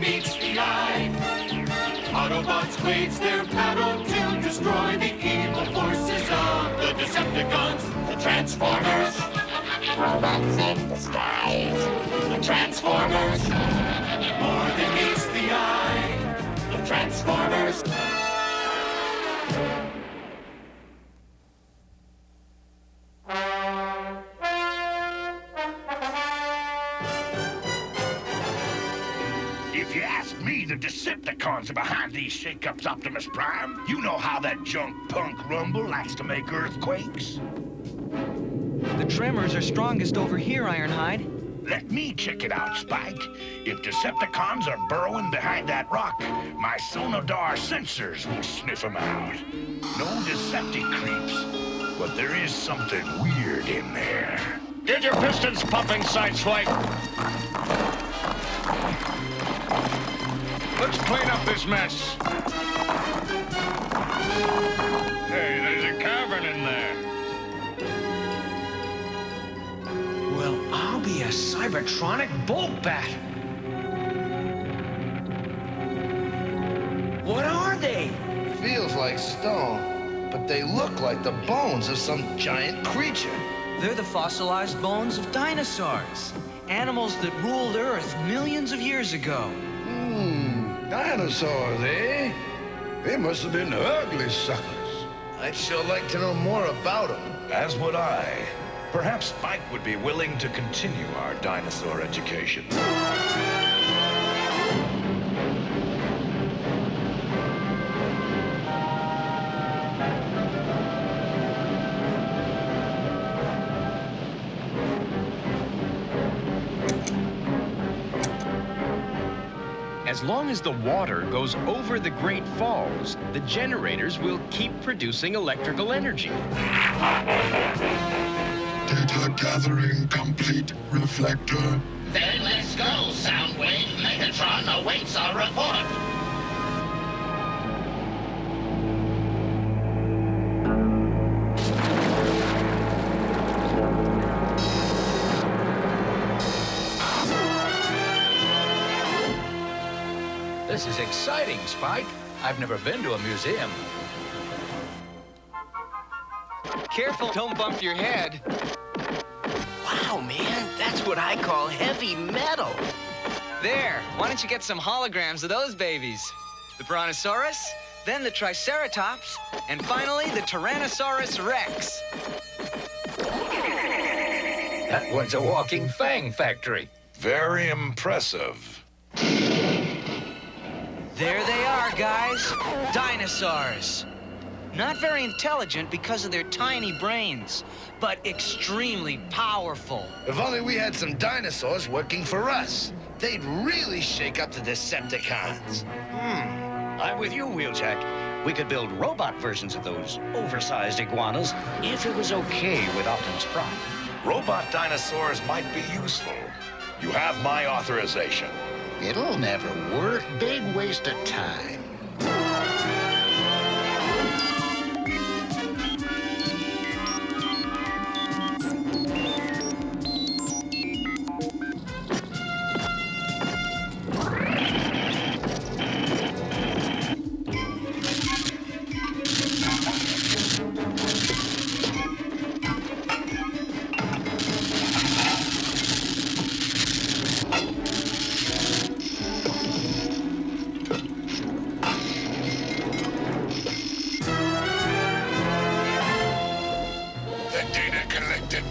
meets the eye. Autobots wage their battle to destroy the evil forces of the Decepticons, the Transformers. Robots in disguise. The Transformers. More than meets the eye. The Transformers. If you ask me, the Decepticons are behind these shakeups, Optimus Prime. You know how that junk punk Rumble likes to make earthquakes. The tremors are strongest over here, Ironhide. Let me check it out, Spike. If Decepticons are burrowing behind that rock, my sonodar sensors will sniff them out. No Decepti creeps, but there is something weird in there. Get your pistons pumping, Sideswipe. Let's clean up this mess. Hey, there's a cavern in there. Well, I'll be a Cybertronic Bolt Bat. What are they? Feels like stone, but they look like the bones of some giant creature. They're the fossilized bones of dinosaurs. Animals that ruled Earth millions of years ago. Dinosaurs, eh? They must have been ugly suckers. I'd sure like to know more about them. As would I. Perhaps Spike would be willing to continue our dinosaur education. As long as the water goes over the Great Falls, the generators will keep producing electrical energy. Data gathering complete, Reflector. Then let's go, Soundwave. Megatron awaits our report. This is exciting, Spike. I've never been to a museum. Careful, don't bump your head. Wow, man, that's what I call heavy metal. There, why don't you get some holograms of those babies? The Brontosaurus, then the Triceratops, and finally the Tyrannosaurus Rex. That one's a walking fang factory. Very impressive. There they are, guys. Dinosaurs. Not very intelligent because of their tiny brains, but extremely powerful. If only we had some dinosaurs working for us. They'd really shake up the Decepticons. I'm with you, Wheeljack. We could build robot versions of those oversized iguanas if it was okay with Optimus Prime. Robot dinosaurs might be useful. You have my authorization. It'll never work. Big waste of time.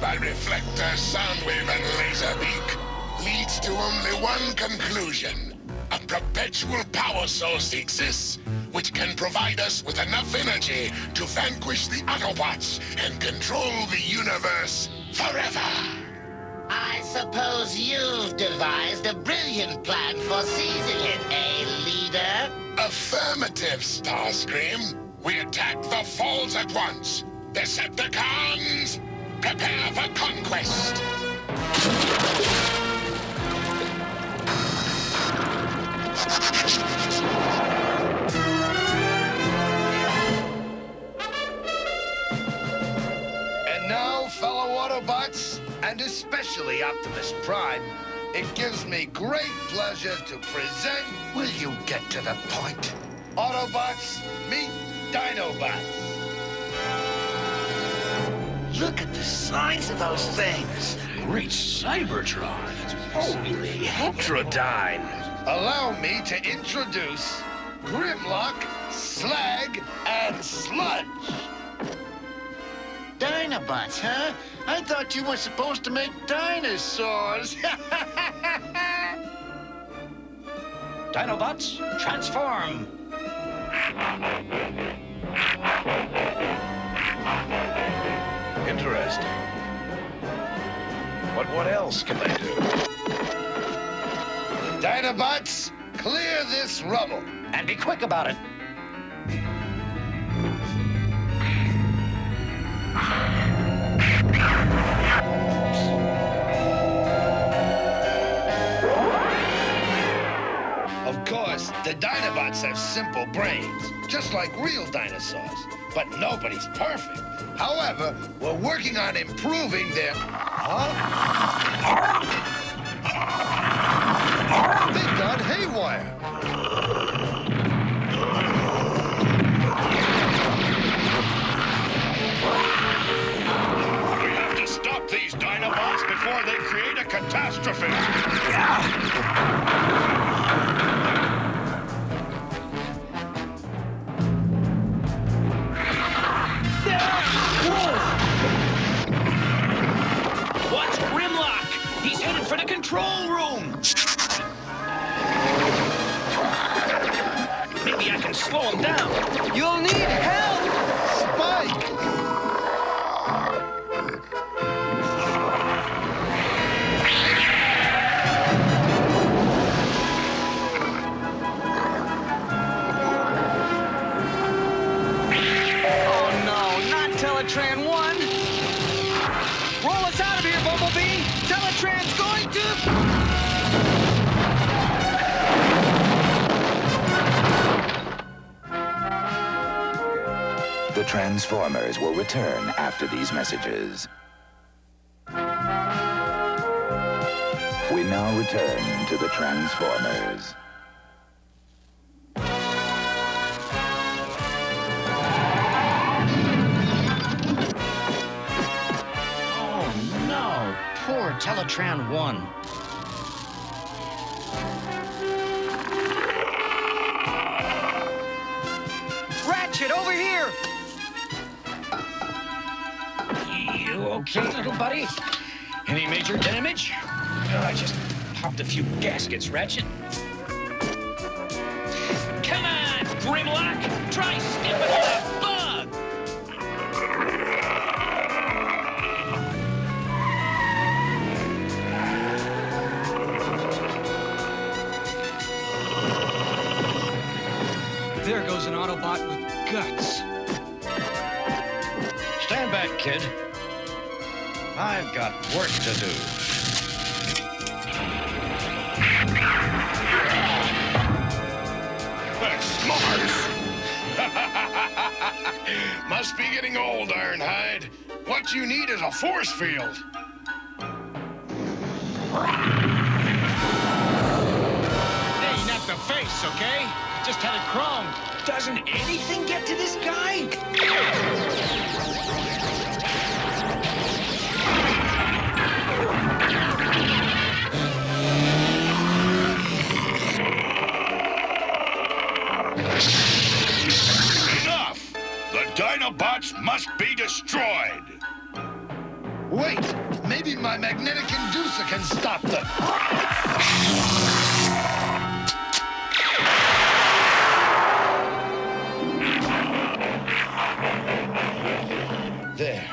By Reflector, Soundwave, and Laserbeak leads to only one conclusion. A perpetual power source exists which can provide us with enough energy to vanquish the Autobots and control the universe forever. I suppose you've devised a brilliant plan for seizing it, eh, leader? Affirmative, Starscream. We attack the falls at once. Decepticons, prepare for conquest! And now, fellow Autobots, and especially Optimus Prime, it gives me great pleasure to present... Will you get to the point? Autobots, meet Dinobots. Look at the size of those things. Great Cybertrons. Holy Heterodyne. Allow me to introduce Grimlock, Slag, and Sludge. Dinobots, huh? I thought you were supposed to make dinosaurs. Dinobots, transform. Interesting. But what else can they do? Dinobots, clear this rubble. And be quick about it. Of course, the Dinobots have simple brains, just like real dinosaurs. But nobody's perfect. However, we're working on improving their... Huh? They've gone haywire. We have to stop these Dinobots before they create a catastrophe. Watch Grimlock! He's headed for the control room! Maybe I can slow him down. You'll need help! Spike! Oh no, not Teletran 1! Roll us out of here, Bumblebee! Teletran's going to... The Transformers will return after these messages. We now return to the Transformers. Oh, no. Poor Teletran 1. Ratchet, over here! You okay, little buddy? Any major damage? I just popped a few gaskets, Ratchet. Come on, Grimlock! Try sniffing on that bug! There goes an Autobot with guts. Stand back, kid. I've got work to do. Smarts! Must be getting old, Ironhide. What you need is a force field. Hey, not the face, okay? Just had it chromed. Doesn't anything get to this guy? Enough! The Dinobots must be destroyed. Wait, maybe my magnetic inducer can stop them. There.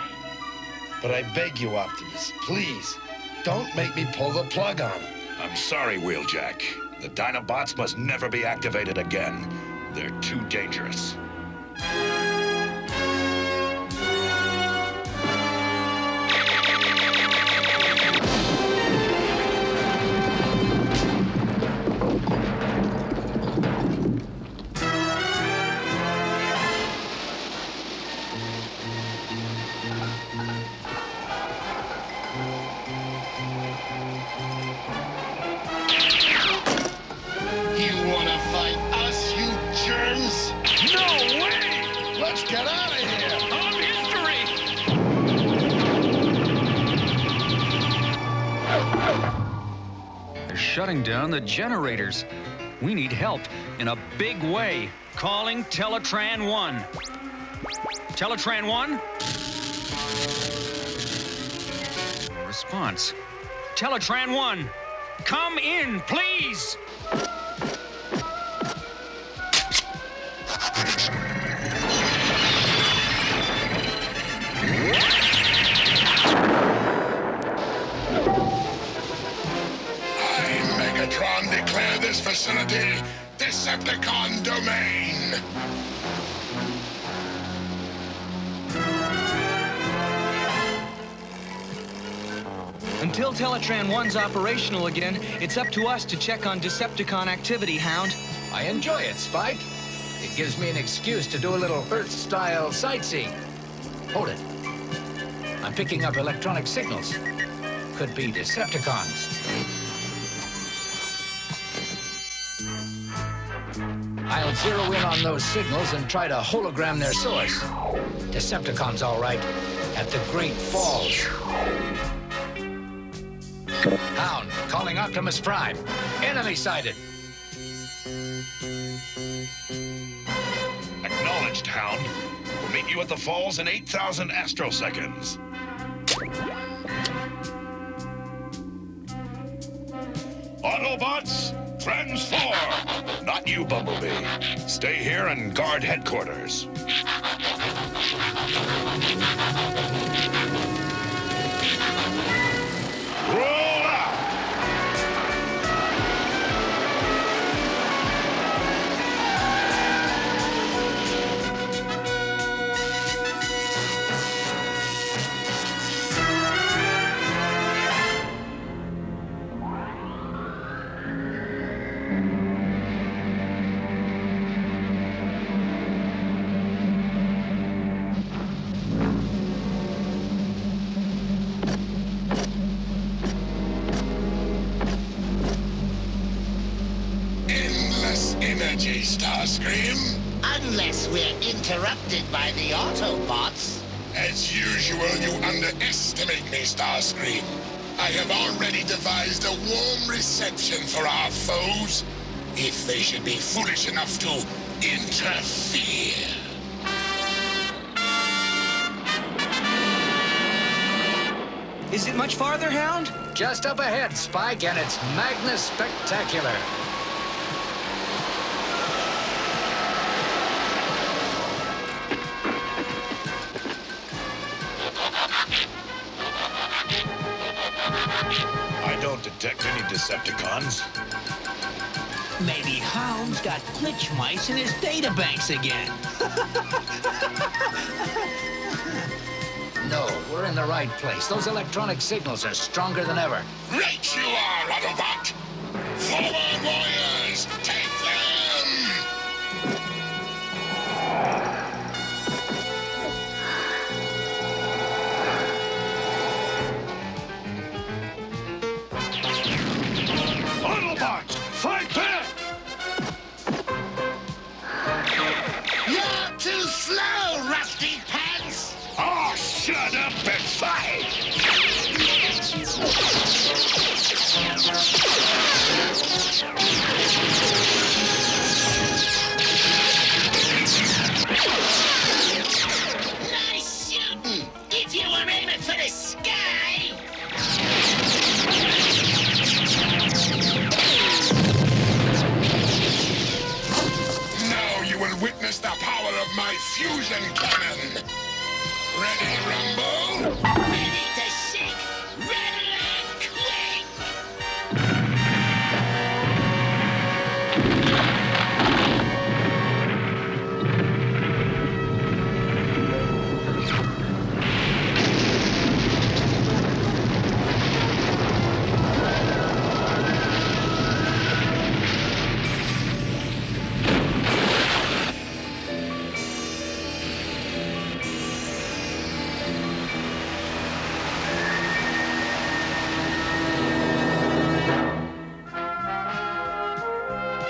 But I beg you, Optimus, please, don't make me pull the plug on him. I'm sorry, Wheeljack. The Dinobots must never be activated again. They're too dangerous. shutting down the generators. We need help in a big way. Calling Teletran 1. Teletran 1? No response. Teletran 1, come in, please! Megatron, declare this facility Decepticon domain. Until Teletran 1's operational again, it's up to us to check on Decepticon activity, Hound. I enjoy it, Spike. It gives me an excuse to do a little Earth-style sightseeing. Hold it. I'm picking up electronic signals. Could be Decepticons. I'll zero in on those signals and try to hologram their source. Decepticons, all right, at the Great Falls. Hound, calling Optimus Prime. Enemy sighted. Acknowledged, Hound. We'll meet you at the falls in 8,000 astroseconds. Autobots, transform! Not you, Bumblebee. Stay here and guard headquarters. Roll out! Energy, Starscream. Unless we're interrupted by the Autobots. As usual, you underestimate me, Starscream. I have already devised a warm reception for our foes, if they should be foolish enough to interfere. Is it much farther, Hound? Just up ahead, Spike, and it's Magnus Spectacular. I don't detect any Decepticons. Maybe Hound's got glitch mice in his databanks again. No, we're in the right place. Those electronic signals are stronger than ever. Right you are, Autobot! Forward, warriors! Take them! Autobots, fight back! You're too slow, Rusty Pants! Oh, shut up and fight! Nice shooting! If you were aiming for the sky! Now you will witness the power of my fusion cannon. Ready, Rumble? Ready to shake! Rattle and quake!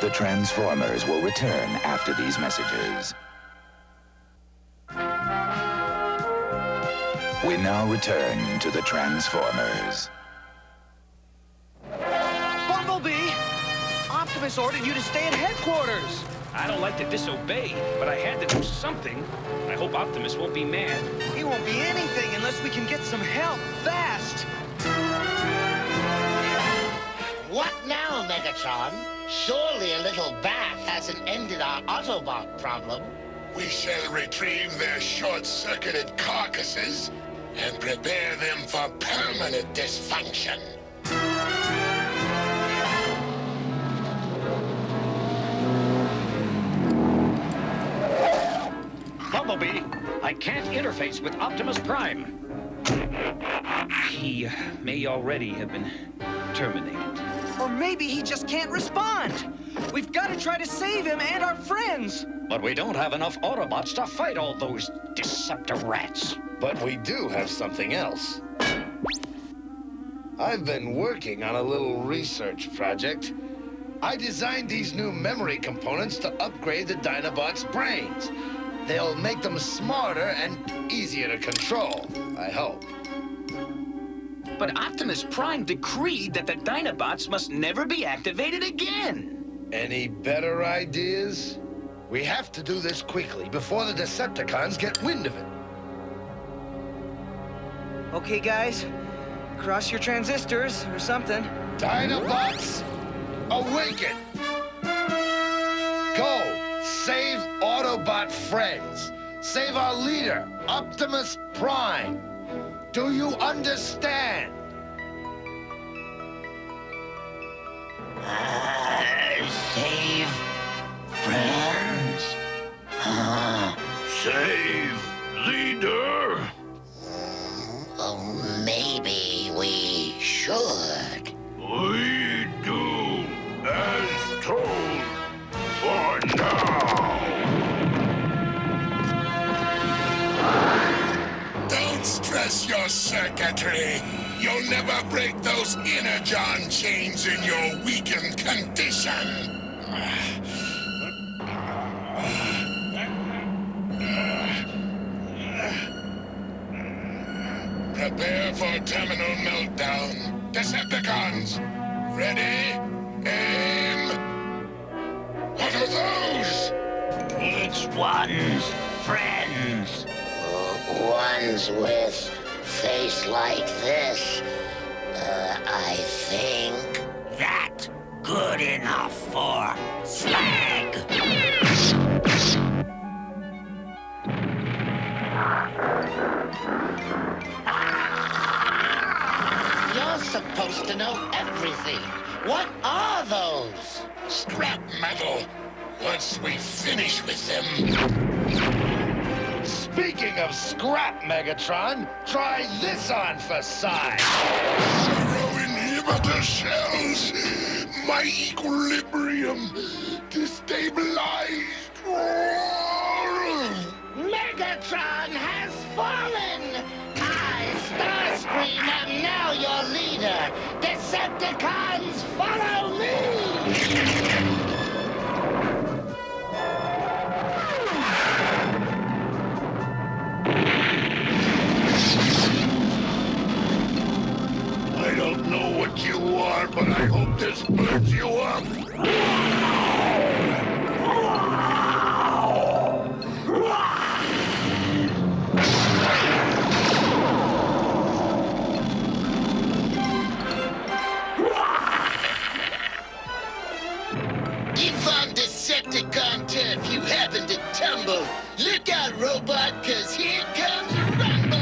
The Transformers will return after these messages. We now return to the Transformers. Bumblebee! Optimus ordered you to stay at headquarters. I don't like to disobey, but I had to do something. I hope Optimus won't be mad. He won't be anything unless we can get some help fast. What now, Megatron? Surely a little bath hasn't ended our Autobot problem. We shall retrieve their short-circuited carcasses and prepare them for permanent dysfunction. Bumblebee, I can't interface with Optimus Prime. He may already have been terminated. Or maybe he just can't respond. We've got to try to save him and our friends. But we don't have enough Autobots to fight all those Deceptorats. But we do have something else. I've been working on a little research project. I designed these new memory components to upgrade the Dinobots' brains. They'll make them smarter and easier to control, I hope. But Optimus Prime decreed that the Dinobots must never be activated again. Any better ideas? We have to do this quickly before the Decepticons get wind of it. Okay, guys. Cross your transistors or something. Dinobots, awaken! Go! Save Autobot friends! Save our leader, Optimus Prime! Do you understand? Save friends? Save leader. Oh, maybe we should. We do as told for now. Don't stress your circuitry. You'll never break those energon chains in your weakened condition. Prepare for terminal meltdown. Decepticons, ready? Aim. What are those? Each one's friends. Ones with face like this. I think that good enough for Slag. You're supposed to know everything. What are those? Scrap metal. Once we finish with them. Speaking of scrap, Megatron, try this on for size. Zero inhibitor shells. My equilibrium destabilized. Megatron has fallen! I, Starscream, am now your leader. Decepticons, follow me! I don't know what you are, but I hope this burns you up. If on Decepticon turf you happen to tumble, look out, robot, 'cause here comes Rumble!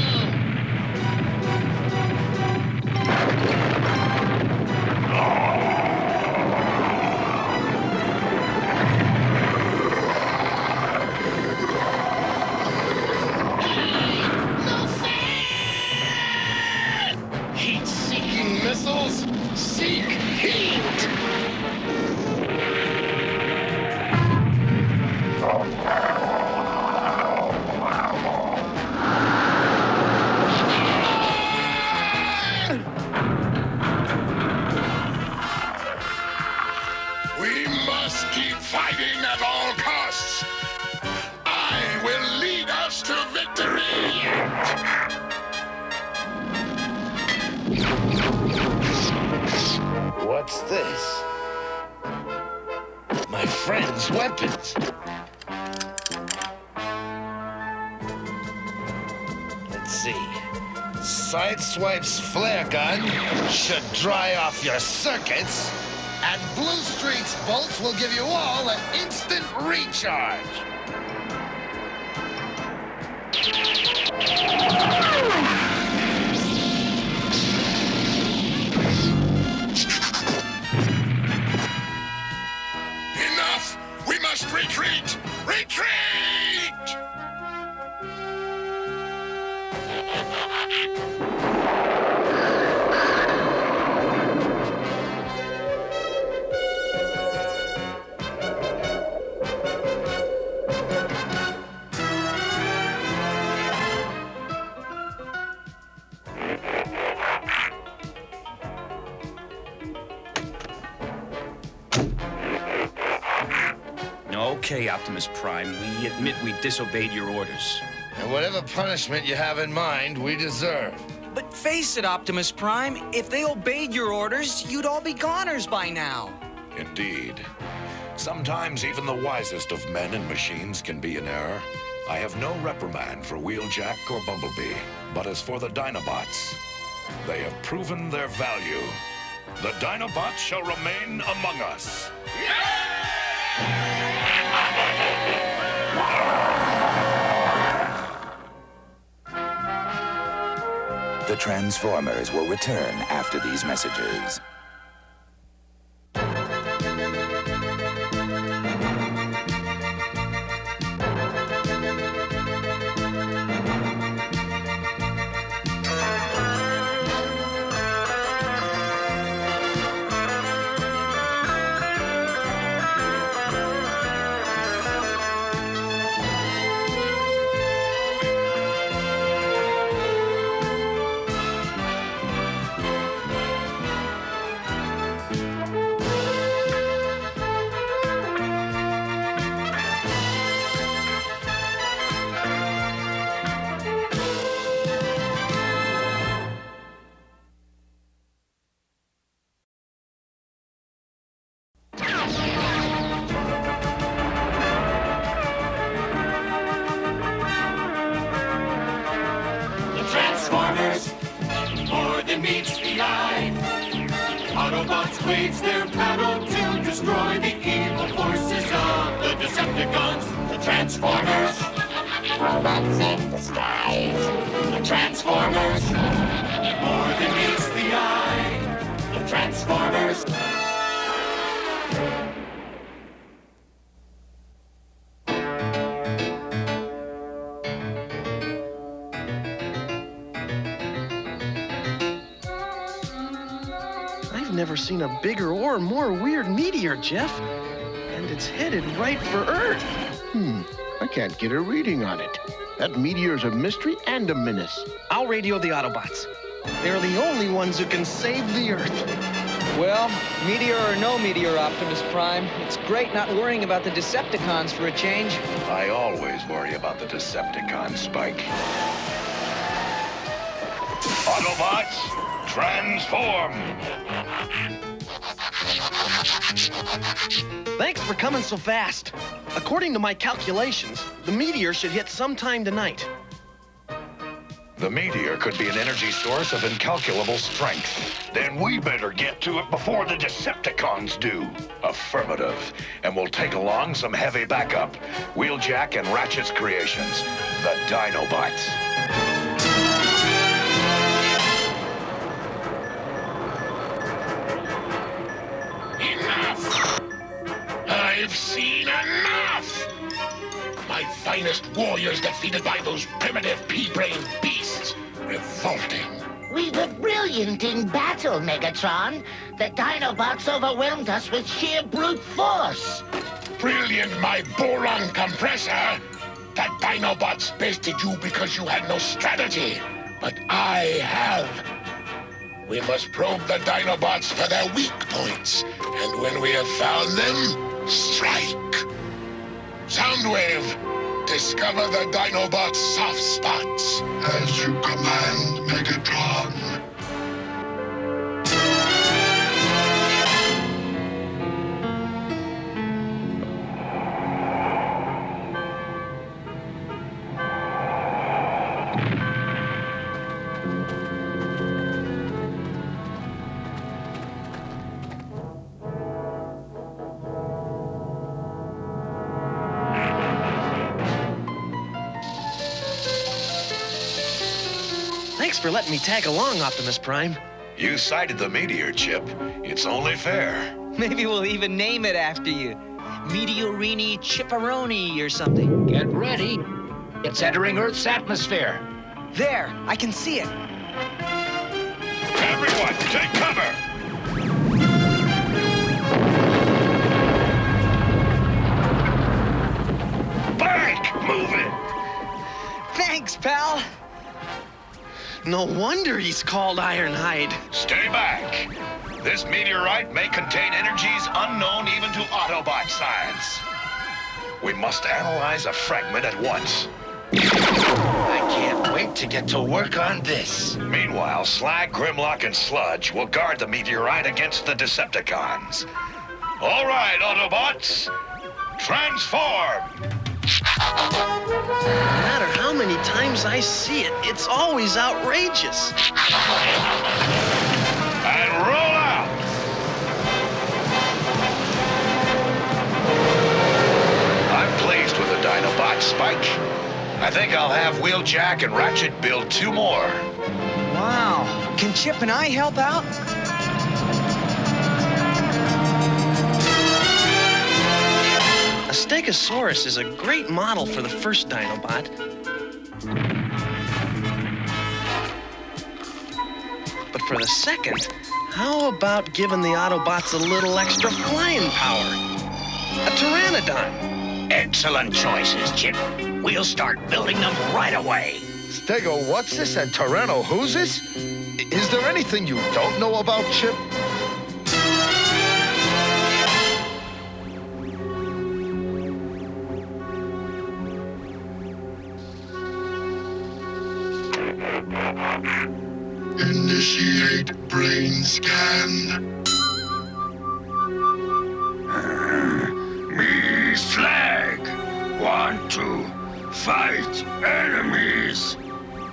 No fair! Heat-seeking missiles, seek heat! We must keep fighting at all costs. I will lead us to victory. What's this? my friend's weapons. Let's see. Sideswipe's flare gun should dry off your circuits, and Blue Streak's bolts will give you all an instant recharge. Enough! We must retreat! Retreat! Okay, Optimus Prime, we admit we disobeyed your orders. And whatever punishment you have in mind, we deserve. But face it, Optimus Prime, if they obeyed your orders, you'd all be goners by now. Indeed. Sometimes even the wisest of men and machines can be in error. I have no reprimand for Wheeljack or Bumblebee. But as for the Dinobots, they have proven their value. The Dinobots shall remain among us. The Transformers will return after these messages. Meets the eye. Autobots wage their battle to destroy the evil forces of the Decepticons, the Transformers. Robots in disguise. The Transformers. More than meets the eye. The Transformers. Never seen a bigger or more weird meteor, Jeff. And it's headed right for Earth. I can't get a reading on it. That meteor's a mystery and a menace. I'll radio the Autobots. They're the only ones who can save the Earth. Well, meteor or no meteor, Optimus Prime, it's great not worrying about the Decepticons for a change. I always worry about the Decepticons, Spike. Autobots, transform! Thanks for coming so fast. According to my calculations, the meteor should hit sometime tonight. The meteor could be an energy source of incalculable strength. Then we better get to it before the Decepticons do. Affirmative. And we'll take along some heavy backup. Wheeljack and Ratchet's creations, the Dinobots. I've seen enough! My finest warriors defeated by those primitive pea-brained beasts. Revolting. We were brilliant in battle, Megatron. The Dinobots overwhelmed us with sheer brute force. Brilliant, my boron compressor! The Dinobots bested you because you had no strategy. But I have. We must probe the Dinobots for their weak points. And when we have found them, strike. Soundwave, discover the Dinobots' soft spots. As you command, Megatron. Thanks for letting me tag along, Optimus Prime. You sighted the meteor, Chip. It's only fair. Maybe we'll even name it after you. Meteorini Chipperoni or something. Get ready. It's entering Earth's atmosphere. There, I can see it. Everyone, take cover! Back! Move it! Thanks, pal. No wonder he's called Ironhide. Stay back. This meteorite may contain energies unknown even to Autobot science. We must analyze a fragment at once. I can't wait to get to work on this. Meanwhile, Slag, Grimlock, and Sludge will guard the meteorite against the Decepticons. All right, Autobots, transform! No matter how many times I see it, it's always outrageous. And roll out! I'm pleased with the Dinobots, Spike. I think I'll have Wheeljack and Ratchet build 2 more. Wow. Can Chip and I help out? A Stegosaurus is a great model for the first Dinobot. But for the second, how about giving the Autobots a little extra flying power? A Pteranodon. Excellent choices, Chip. We'll start building them right away. Stego, what's this? And Tyranno, who's this? Is there anything you don't know about Chip? Initiate brain scan. Me, Slag, want to fight enemies.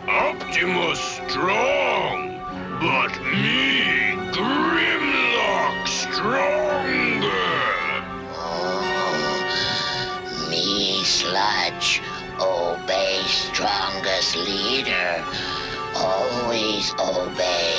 Optimus strong, but me, Grimlock, stronger. Oh, me, Sludge, obey strongest leader. Always obey.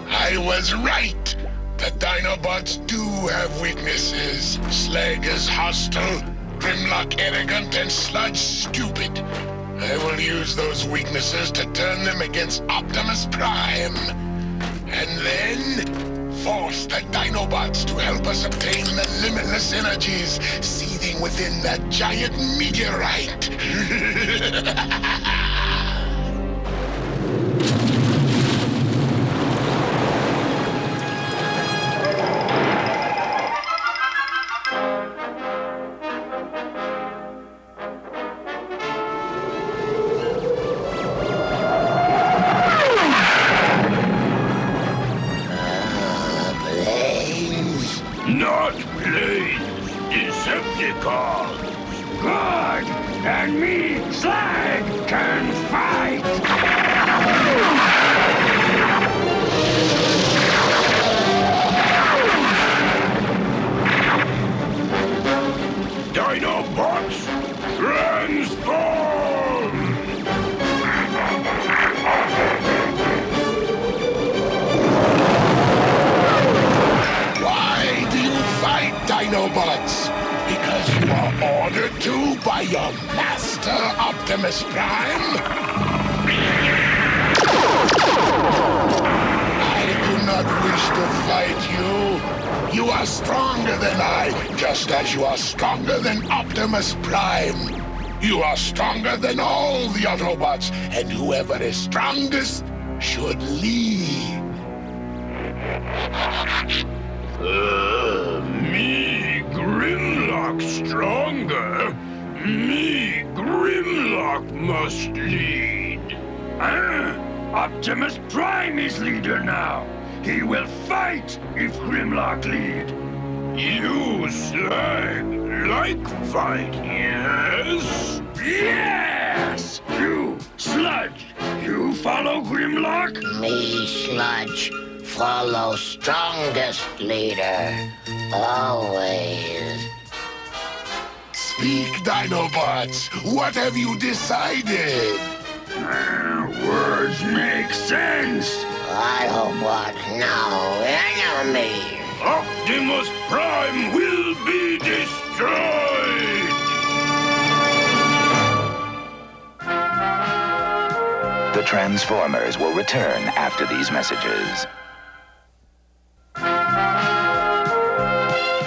I was right. The Dinobots do have weaknesses. Slag is hostile, Grimlock arrogant, and Sludge stupid. I will use those weaknesses to turn them against Optimus Prime. And then force the Dinobots to help us obtain the limitless energies seething within that giant meteorite. Not planes, Decepticons. God and me, Slag, can fight. Dinobots, transform! Why do you fight Dinobots? Because you are ordered to by your master, Optimus Prime? I do not wish to fight you. You are stronger than I, just as you are stronger than Optimus Prime. You are stronger than all the Autobots, and whoever is strongest should lead. Me, Grimlock, stronger. Me, Grimlock, must lead. Optimus Prime is leader now. He will fight if Grimlock lead. You, Slag, like fight, yes? Yes! You, Sludge, you follow Grimlock? Me, Sludge, follow strongest leader. Always. Speak, Dinobots. What have you decided? Words make sense. Autobot, no enemy. Optimus Prime will be destroyed! The Transformers will return after these messages.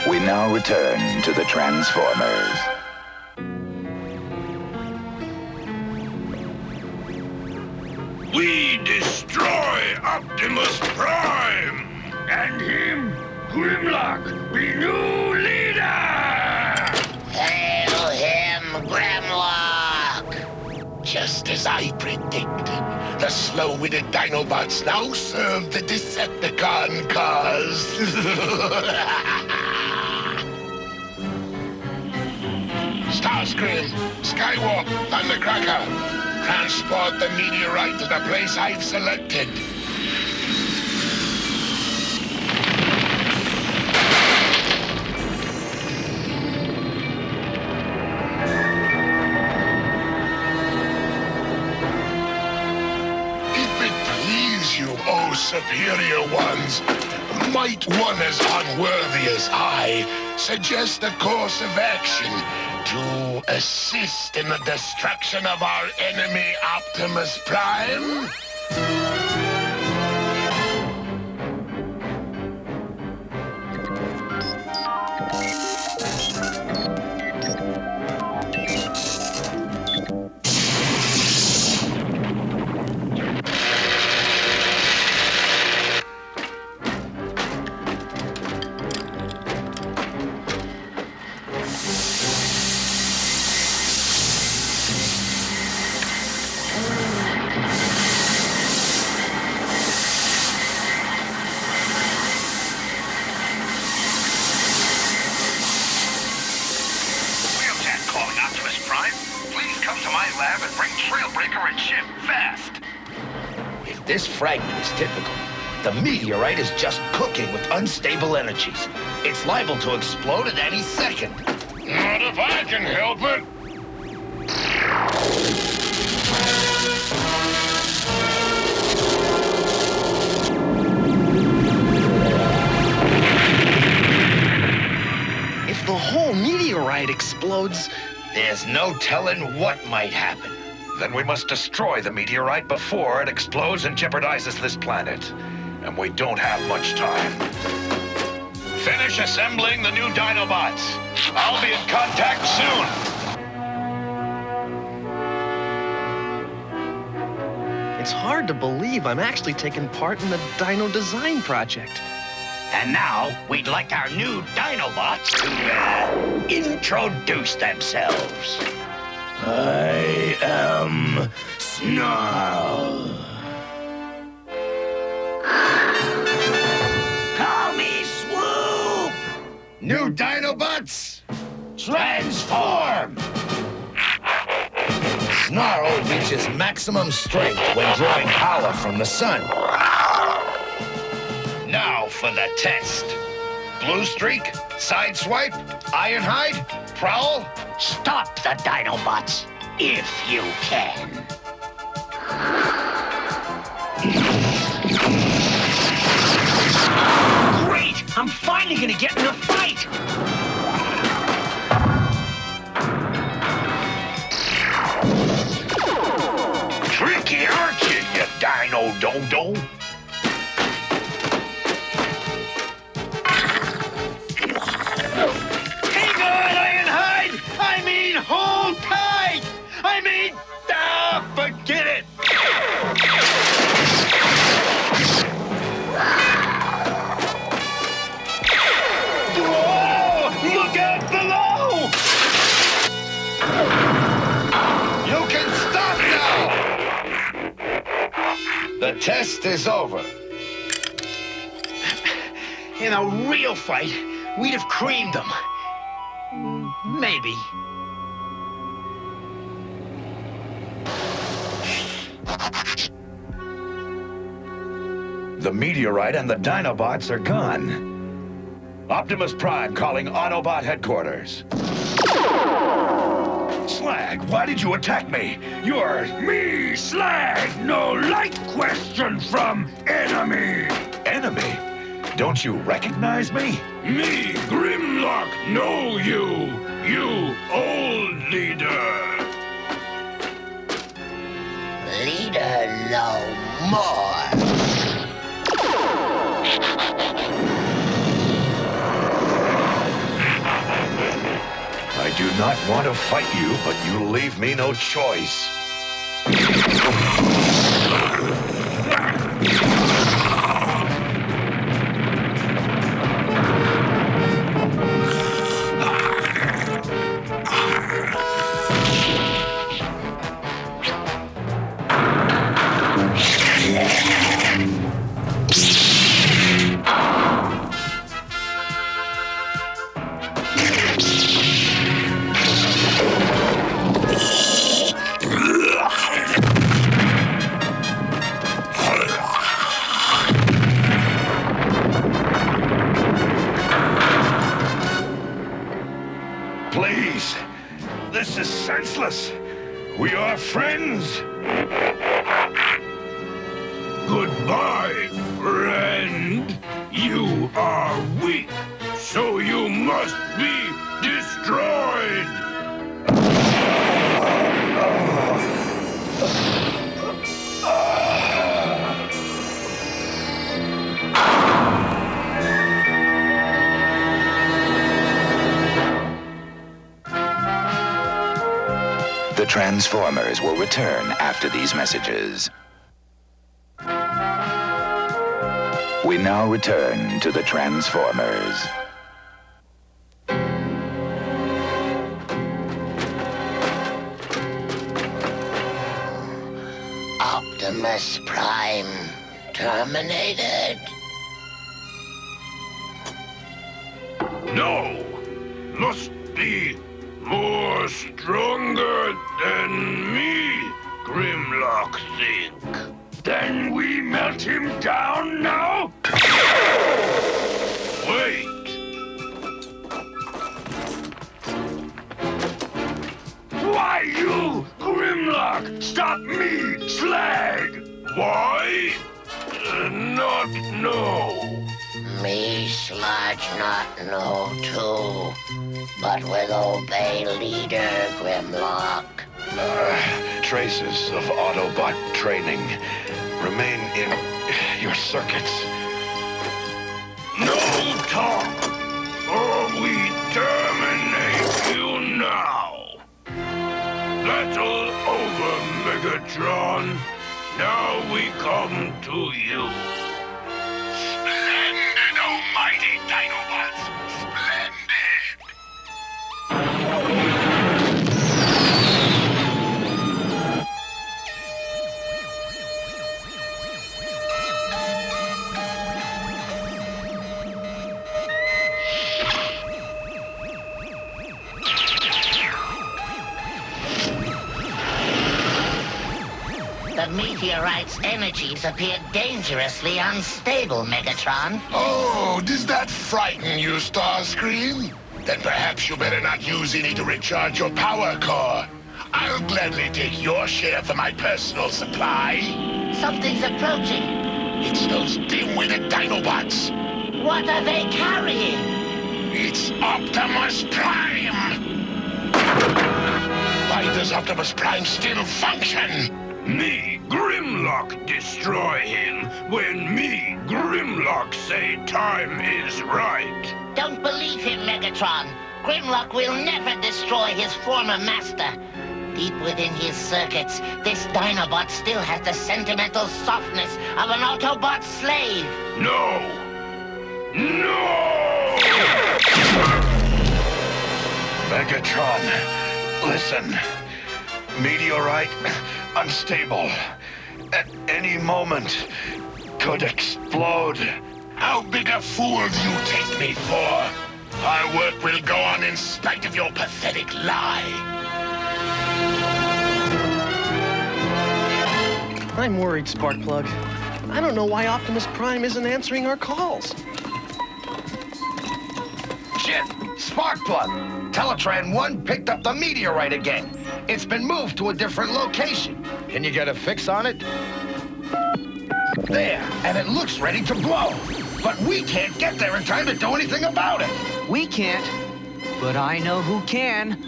We now return to the Transformers. We destroy Optimus Prime! And him, Grimlock, be new leader! Hail him, Grimlock! Just as I predicted, the slow-witted Dinobots now serve the Decepticon cause. Starscream, Skywalk, Thundercracker, transport the meteorite to the place I've selected. If it please you, oh superior ones, might one as unworthy as I suggest a course of action to assist in the destruction of our enemy Optimus Prime? If this fragment is typical, the meteorite is just cooking with unstable energies. It's liable to explode at any second. Not if I can help it. If the whole meteorite explodes, there's no telling what might happen. Then we must destroy the meteorite before it explodes and jeopardizes this planet. And we don't have much time. Finish assembling the new Dinobots. I'll be in contact soon. it's hard to believe I'm actually taking part in the Dino Design Project. And now, we'd like our new Dinobots to introduce themselves. I am Snarl. Call me Swoop! New Dinobots, transform! Snarl reaches maximum strength when drawing power from the sun. Now for the test. Blue Streak, Sideswipe, Ironhide, Prowl. Stop the Dinobots, if you can. Great! I'm finally gonna get in a fight! Tricky, aren't you, you Dino Dodo? Hang on, Ironhide! I mean, hold tight! I mean, forget it! Whoa! Look out below! You can stop now! The test is over. In a real fight, we'd have creamed them. Maybe. The meteorite and the Dinobots are gone. Optimus Prime calling Autobot headquarters. Slag, why did you attack me? You're me, Slag! No like question from enemy! Enemy? Don't you recognize me? Me, Grimlock, know you! You old leader! Leader no more. I do not want to fight you, but you leave me no choice. Please, this is senseless. We are friends. Goodbye, friend. You are weak, so you must be destroyed. The Transformers will return after these messages. We now return to the Transformers. Optimus Prime terminated? No! Must be more stronger than me, Grimlock think. Then we melt him down now? Wait! Why you, Grimlock, stop me, Slag? Why? Not know. Me sludge not know too, but will obey leader Grimlock. Traces of Autobot training remain in your circuits. No talk, or we terminate you now. Battle over, Megatron. Now we come to you. Splendid, almighty Dinobots! Splendid! The meteorite's energies appear dangerously unstable, Megatron. Oh, does that frighten you, Starscream? Then perhaps you better not use any to recharge your power core. I'll gladly take your share for my personal supply. Something's approaching. It's those dim-witted Dinobots. What are they carrying? It's Optimus Prime! Why does Optimus Prime still function? Me, Grimlock, destroy him when me, Grimlock, say time is right. Don't believe him, Megatron. Grimlock will never destroy his former master. Deep within his circuits, this Dinobot still has the sentimental softness of an Autobot slave. No! No! Megatron, listen. Meteorite, unstable. At any moment, could explode. How big a fool do you take me for? Our work will go on in spite of your pathetic lie. I'm worried, Sparkplug. I don't know why Optimus Prime isn't answering our calls. Shit! Sparkplug! Teletran 1 picked up the meteorite again. It's been moved to a different location. Can you get a fix on it? There, and it looks ready to blow. But we can't get there in time to do anything about it. We can't, but I know who can.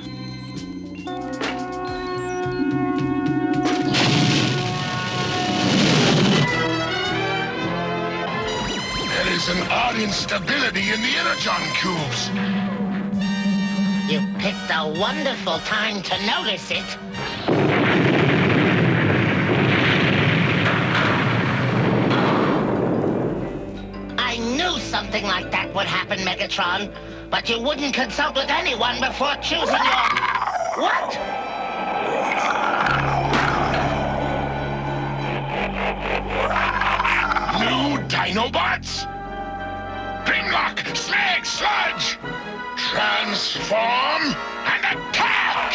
There is an odd instability in the energon cubes. You picked a wonderful time to notice it. I knew something like that would happen, Megatron. But you wouldn't consult with anyone before choosing your... What? New Dinobots? Grimlock, Slag, Sludge! Transform and attack!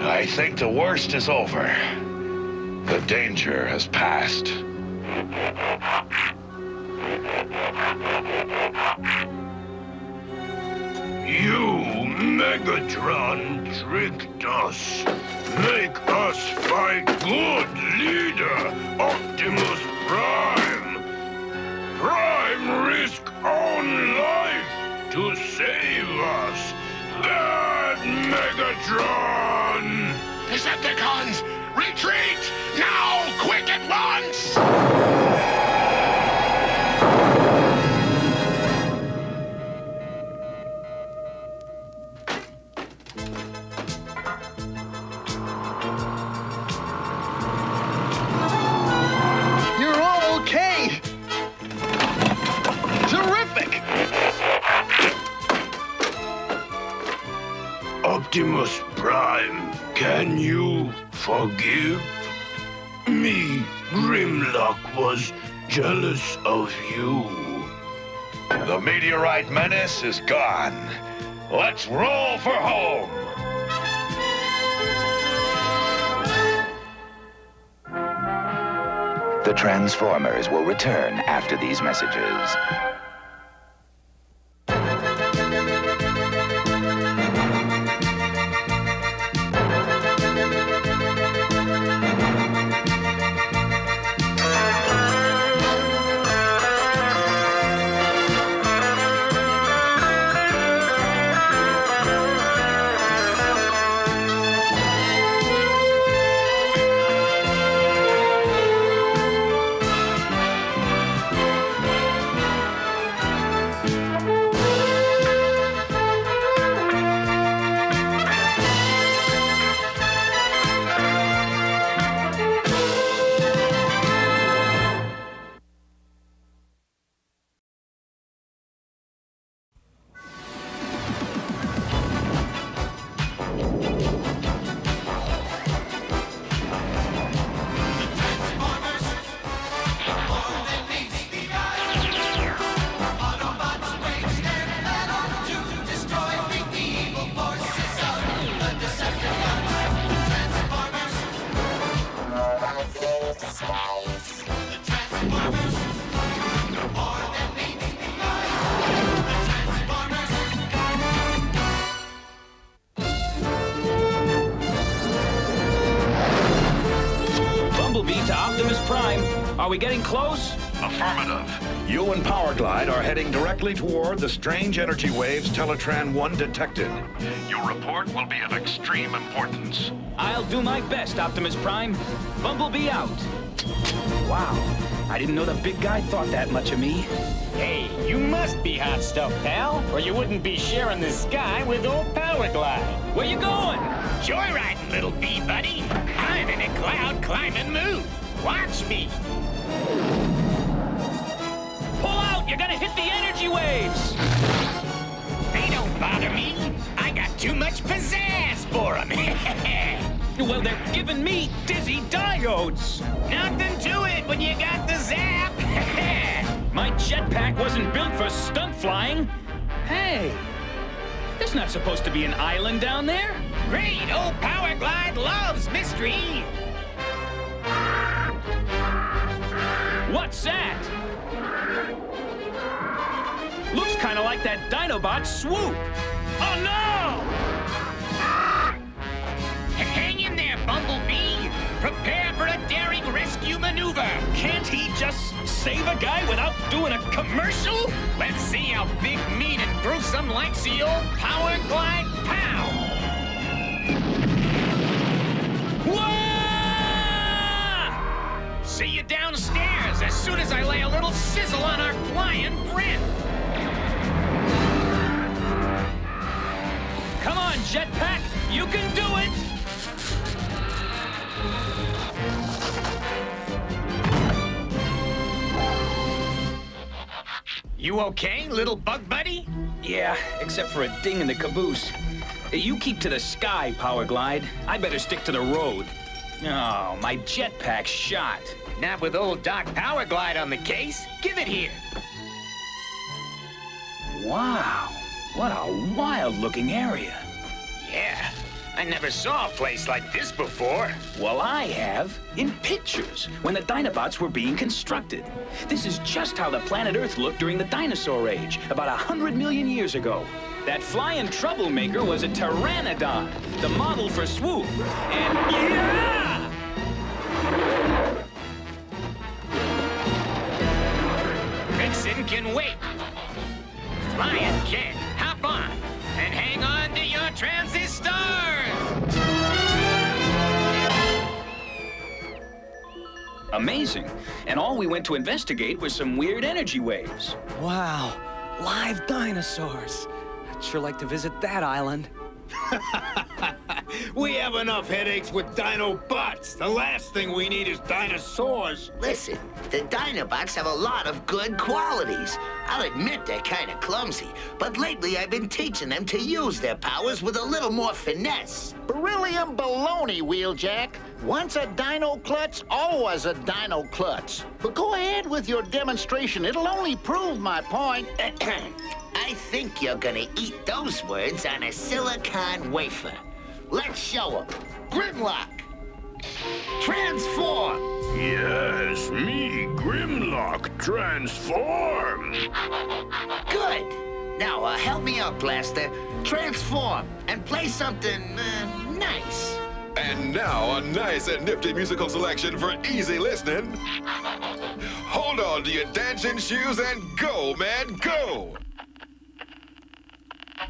I think the worst is over. The danger has passed. You, Megatron, tricked us. Make us fight good leader, Optimus Prime. Prime risk own life to save us. Bad Megatron! Decepticons, retreat! Now, quick at once! You're all okay! Terrific! Optimus Prime, can you forgive? Me, Grimlock, was jealous of you. The meteorite menace is gone. Let's roll for home. The Transformers will return after these messages. The Transformers, more than meets the eye. The Transformers. Bumblebee to Optimus Prime. Are we getting close? Affirmative. You and Powerglide are heading directly toward the strange energy waves Teletran 1 detected. Your report will be of extreme importance. I'll do my best, Optimus Prime. Bumblebee out. Wow, I didn't know the big guy thought that much of me. Hey, you must be hot stuff, pal, or you wouldn't be sharing the sky with old Powerglide. Where you going? Joyriding, little bee buddy. I'm in a cloud climbing mood. Watch me. Pull out! You're gonna hit the energy waves! They don't bother me. I got too much pizzazz for them. Well, they're giving me dizzy diodes. Nothing to it when you got the zap. My jetpack wasn't built for stunt flying. Hey, there's not supposed to be an island down there. Great, old Powerglide loves mystery. What's that? Looks kind of like that Dinobot swoop. Oh, no! Hang in there, Bumblebee. Prepare for a daring rescue maneuver. Can't he just save a guy without doing a commercial? Let's see how big, mean, and gruesome likes the old Powerglide pow. Whoa! See you downstairs as soon as I lay a little sizzle on our flying friend. Come on, jetpack. You can do it. You okay, little bug buddy? Yeah, except for a ding in the caboose. You keep to the sky, Powerglide. I better stick to the road. Oh, my jetpack's shot. Not with old Doc Powerglide on the case. Give it here. Wow, what a wild-looking area. Yeah, I never saw a place like this before. Well, I have. In pictures, when the Dinobots were being constructed. This is just how the planet Earth looked during the dinosaur age, about 100 million years ago. That flying troublemaker was a Pteranodon, the model for Swoop. And yeah! Vixen can wait. Flying can hop on and hang on to your transistors. Amazing. And all we went to investigate was some weird energy waves. Wow, live dinosaurs. I'd sure like to visit that island. We have enough headaches with Dinobots. The last thing we need is dinosaurs. Listen, the Dinobots have a lot of good qualities. I'll admit they're kind of clumsy, but lately I've been teaching them to use their powers with a little more finesse. Beryllium baloney, Wheeljack. Once a dino klutz, always a dino klutz. But go ahead with your demonstration. It'll only prove my point. I think you're gonna eat those words on a silicon wafer. Let's show them. Grimlock. Transform. Yes, me, Grimlock, transform. Good. Now, help me out, Blaster. Transform and play something nice. And now, a nice and nifty musical selection for easy listening. Hold on to your dancing shoes and go, man, go!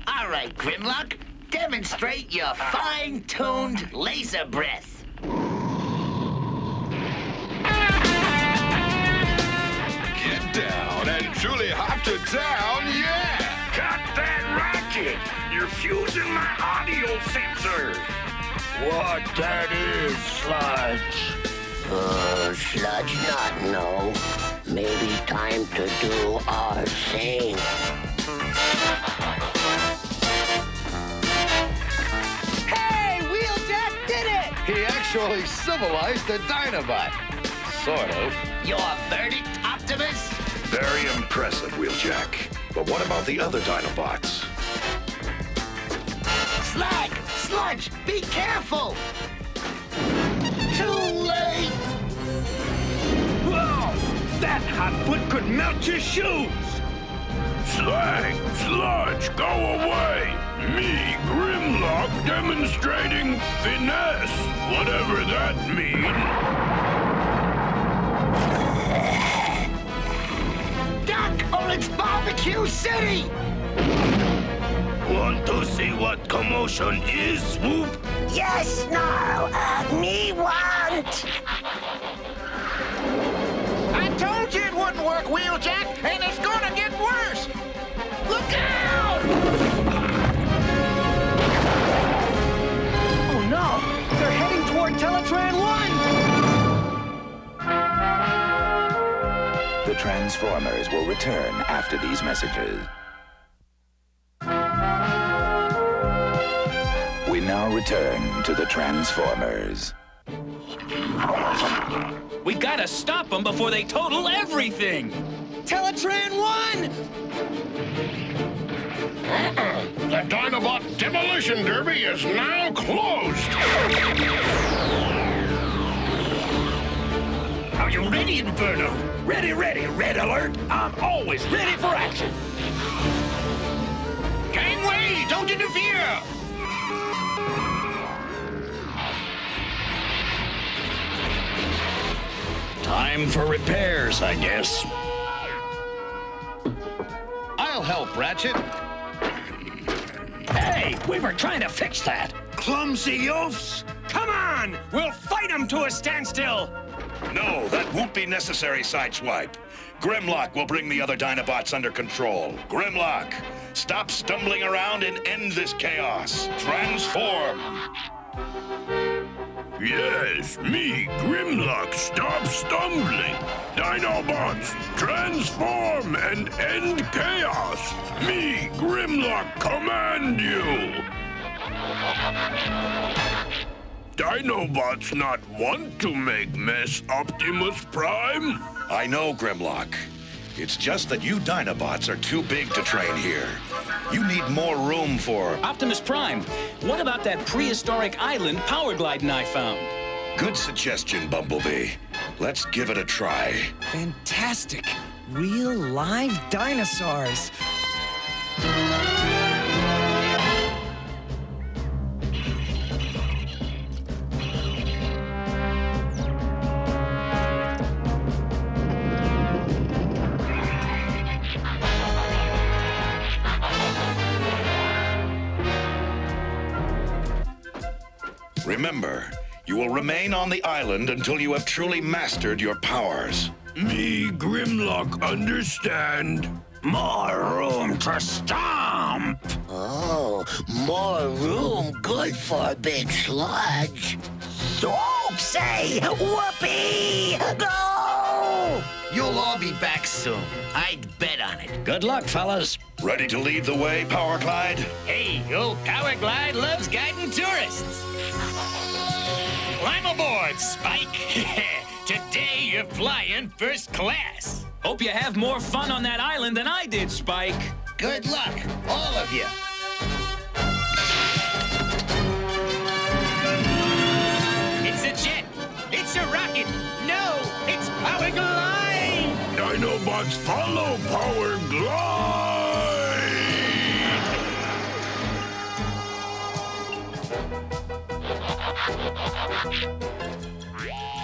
All right, Grimlock, demonstrate your fine-tuned laser breath. Get down and truly hop to town, yeah! Cut that racket! You're fusing my audio sensors. What that is, Sludge? Sludge not know. Maybe time to do our thing. Hey, Wheeljack did it! He actually civilized the Dinobot. Sort of. Your verdict, Optimus? Very impressive, Wheeljack. But what about the other Dinobots? Sludge, be careful! Too late! hot foot could melt your shoes. Slag, sludge, go away. Me, Grimlock, demonstrating finesse, whatever that means. Duck, or it's Barbecue City! Want to see what commotion is, Swoop? Yes, Snarl, me want! I told you it wouldn't work, Wheeljack, and it's gonna get worse! Look out! Oh no! They're heading toward Teletran 1! The Transformers will return after these messages. We now return to the Transformers. We gotta stop them before they total everything! Teletran 1! The Dinobot Demolition Derby is now closed! Are you ready, Inferno? Ready, ready, red alert. I'm always ready for action. Gangway, don't interfere! Time for repairs, I guess. I'll help, Ratchet. Hey, we were trying to fix that. Clumsy oafs. Come on, we'll fight them to a standstill. No, that won't be necessary, Sideswipe. Grimlock will bring the other Dinobots under control. Grimlock, stop stumbling around and end this chaos. Transform! Yes, me, Grimlock, stop stumbling. Dinobots, transform and end chaos. Me, Grimlock, command you. Dinobots not want to make mess, Optimus Prime. I know, Grimlock. It's just that you Dinobots are too big to train here. You need more room for... Optimus Prime, what about that prehistoric island power gliding I found? Good suggestion, Bumblebee. Let's give it a try. Fantastic! Real live dinosaurs! Remember, you will remain on the island until you have truly mastered your powers. Me, Grimlock, understand. More room to stomp. Oh, more room good for Big Sludge. Swoop say, whoopee, go! You'll all be back soon. I'd bet on it. Good luck, fellas. Ready to lead the way, Power Glide? Hey, old Power Glide loves guiding tourists. Climb aboard, Spike. Today you're flying first class. Hope you have more fun on that island than I did, Spike. Good luck, all of you. It's a jet. It's a rocket. No, it's Power Glide. Dinobots follow Power Glide.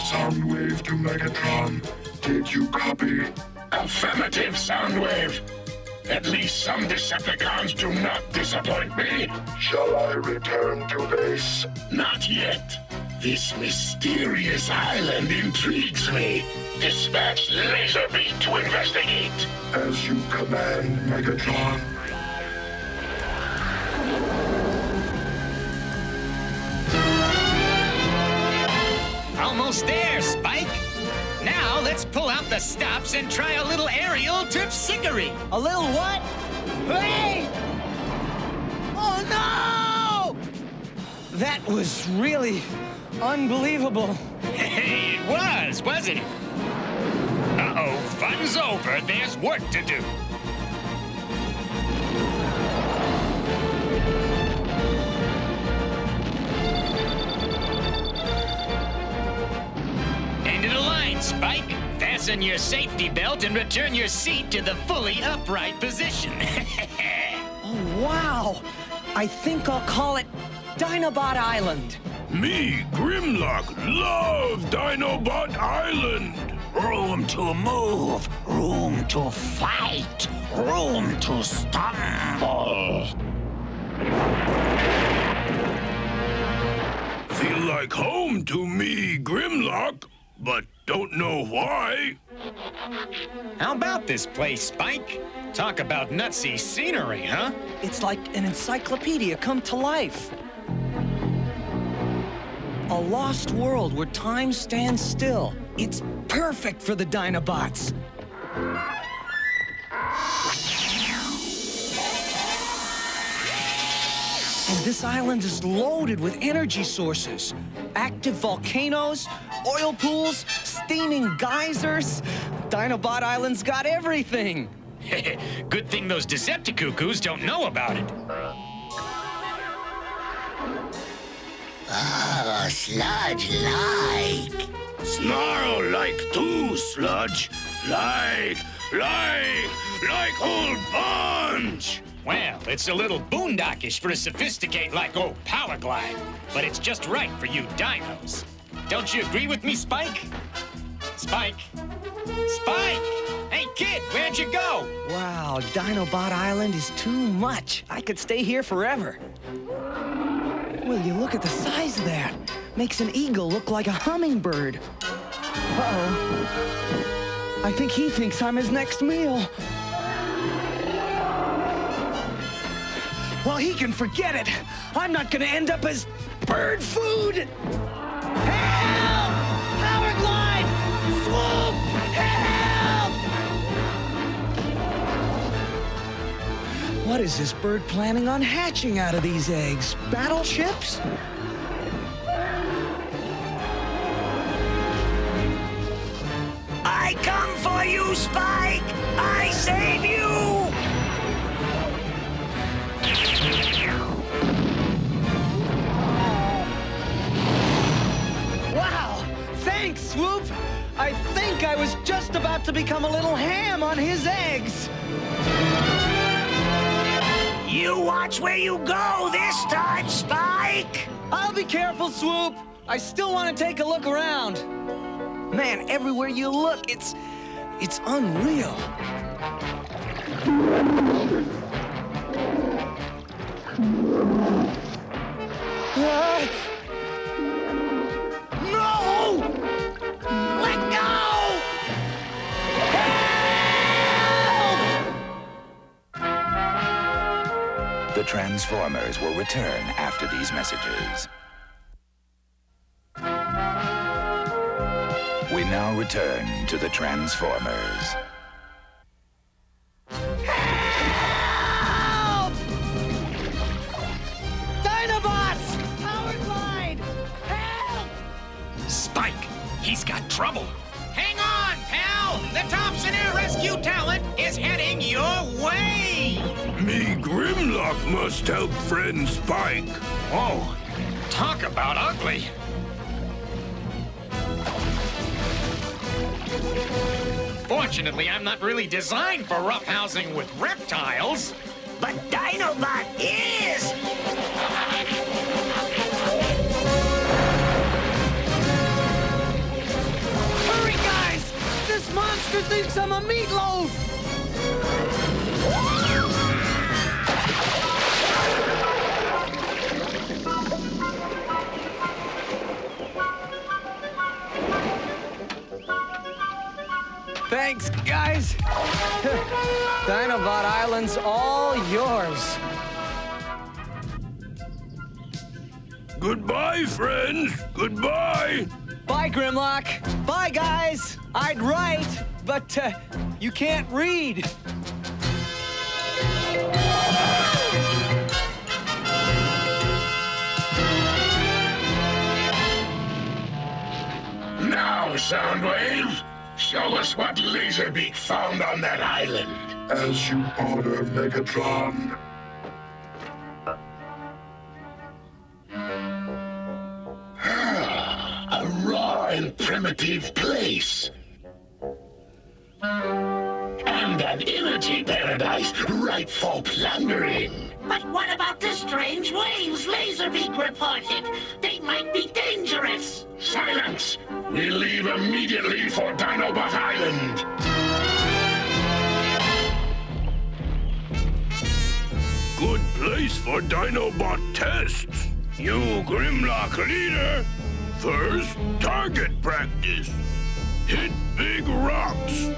Soundwave to Megatron. Did you copy? Affirmative, Soundwave. At least some Decepticons do not disappoint me. Shall I return to base? Not yet. This mysterious island intrigues me. Dispatch Laserbeak to investigate. As you command, Megatron. Almost there, Spike. Now let's pull out the stops and try a little aerial terpsichore. A little what? Hey! Oh no! That was really unbelievable. Hey, it was, wasn't it? Uh-oh, fun's over. There's work to do. End of the line, Spike. Fasten Loosen your safety belt and return your seat to the fully upright position. Oh, wow. I think I'll call it Dinobot Island. Me, Grimlock, love Dinobot Island. Room to move, room to fight, room to stumble. Feel like home to me, Grimlock, but don't know why. How about this place, Spike? Talk about nutsy scenery, huh? It's like an encyclopedia come to life. A lost world where time stands still. It's perfect for the Dinobots. And this island is loaded with energy sources. Active volcanoes, oil pools, steaming geysers. Dinobot Island's got everything. Good thing those Decepticuckoos don't know about it. Ah, sludge-like. Snarl like too, Sludge. Like whole bunch. Well, it's a little boondockish for a sophisticate like old Power Glide, but it's just right for you dinos. Don't you agree with me, Spike? Spike? Spike! Hey, kid, where'd you go? Wow, Dinobot Island is too much. I could stay here forever. Will you look at the size of that? Makes an eagle look like a hummingbird. Uh-oh. I think he thinks I'm his next meal. Well, he can forget it. I'm not gonna end up as bird food. Help! Power Glide! Swoop! Help! What is this bird planning on hatching out of these eggs? Battleships? I come for you, Spike! I save you! Wow! Thanks, Swoop! I think I was just about to become a little ham on his eggs. You watch where you go this time, Spike! I'll be careful, Swoop. I still want to take a look around. Man, everywhere you look, it's unreal. No! Let go! Help! The Transformers will return after these messages. We now return to the Transformers. Help! Dinobots! Power Glide! Help! Spike, he's got trouble. Hang on, pal! The Thompson Air Rescue talent is heading your way! Me, Grimlock, must help friend Spike. Oh, talk about ugly. Fortunately, I'm not really designed for roughhousing with reptiles. But Dinobot is! Hurry, guys! This monster thinks I'm a meatloaf! Thanks, guys. Dinobot Island's all yours. Goodbye, friends. Goodbye. Bye, Grimlock. Bye, guys. I'd write, but you can't read. Now, Soundwave, show us what Laserbeak found on that island. As you order, Megatron. A raw and primitive place. And an energy paradise ripe for plundering. But what about the strange waves Laserbeak reported? They might be dangerous. Silence! We leave immediately for Dinobot Island. Good place for Dinobot tests. You Grimlock leader. First, target practice. Hit big rocks.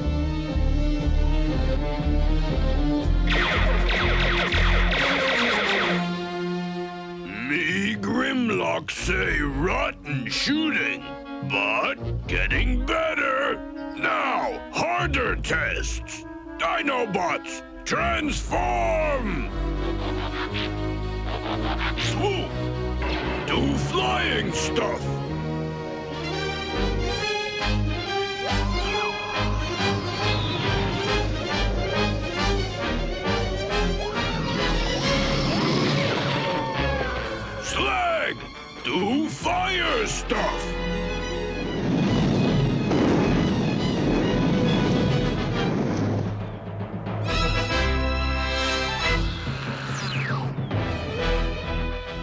Me Grimlock say rotten shooting, but getting better. Now, harder tests. Dinobots, transform! Swoop! Do flying stuff! Slag! Do fire stuff!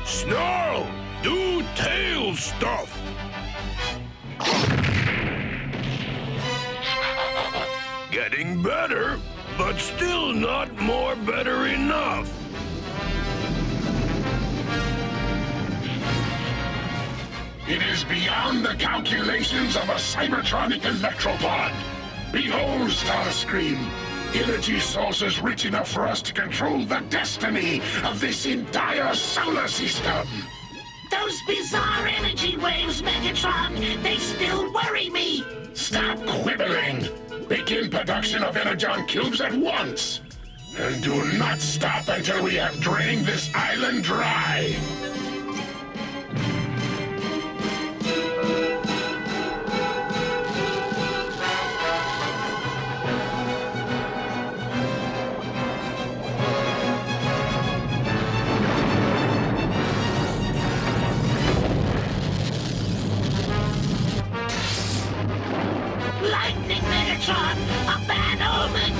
Snarl! Do tail stuff! Getting better, but still not more better enough. It is beyond the calculations of a cybertronic electropod. Behold, Starscream. Energy sources rich enough for us to control the destiny of this entire solar system. Those bizarre energy waves, Megatron, they still worry me. Stop quibbling. Begin production of Energon cubes at once. And do not stop until we have drained this island dry. Lightning, Megatron, a bad omen.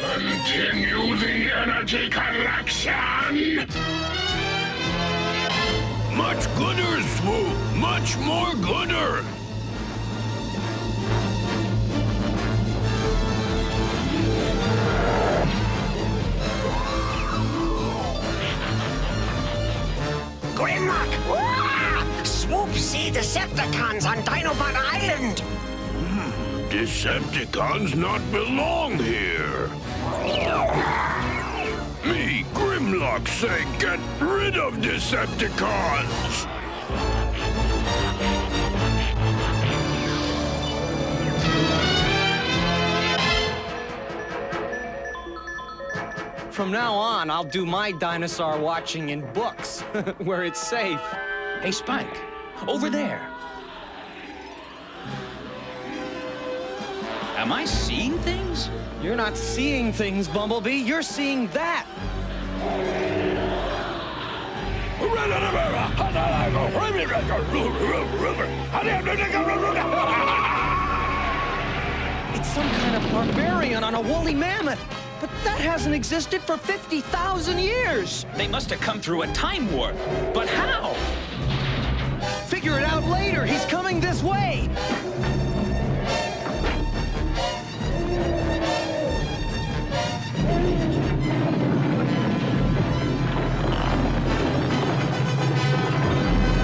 Continue the energy collection! Much gooder, Swoop! Much more gooder! Grimlock! Wah! Swoop see Decepticons on Dinobot Island! Decepticons not belong here. Me, Grimlock, say get rid of Decepticons! From now on, I'll do my dinosaur watching in books, where it's safe. Hey, Spike, over there. Am I seeing things? You're not seeing things, Bumblebee. You're seeing that. It's some kind of barbarian on a woolly mammoth. But that hasn't existed for 50,000 years. They must have come through a time warp. But how? Figure it out later. He's coming this way.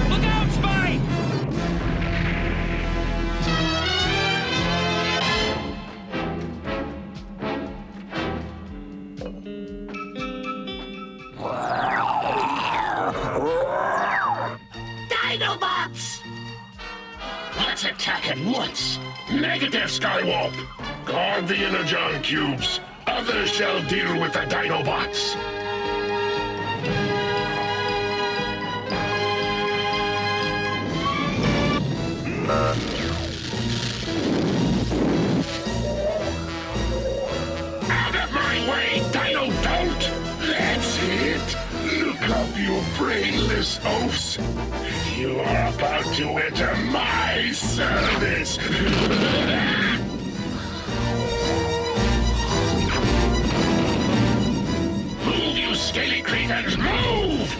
Look out, Spike! Dinobots! Let's attack at once. Negative, Skywarp. Guard the Energon cubes. Others shall deal with the Dinobots. Out of my way, Dino Don't! That's it. Look up, you brainless oafs? You are about to enter my service! Move, you scaly cretins, move!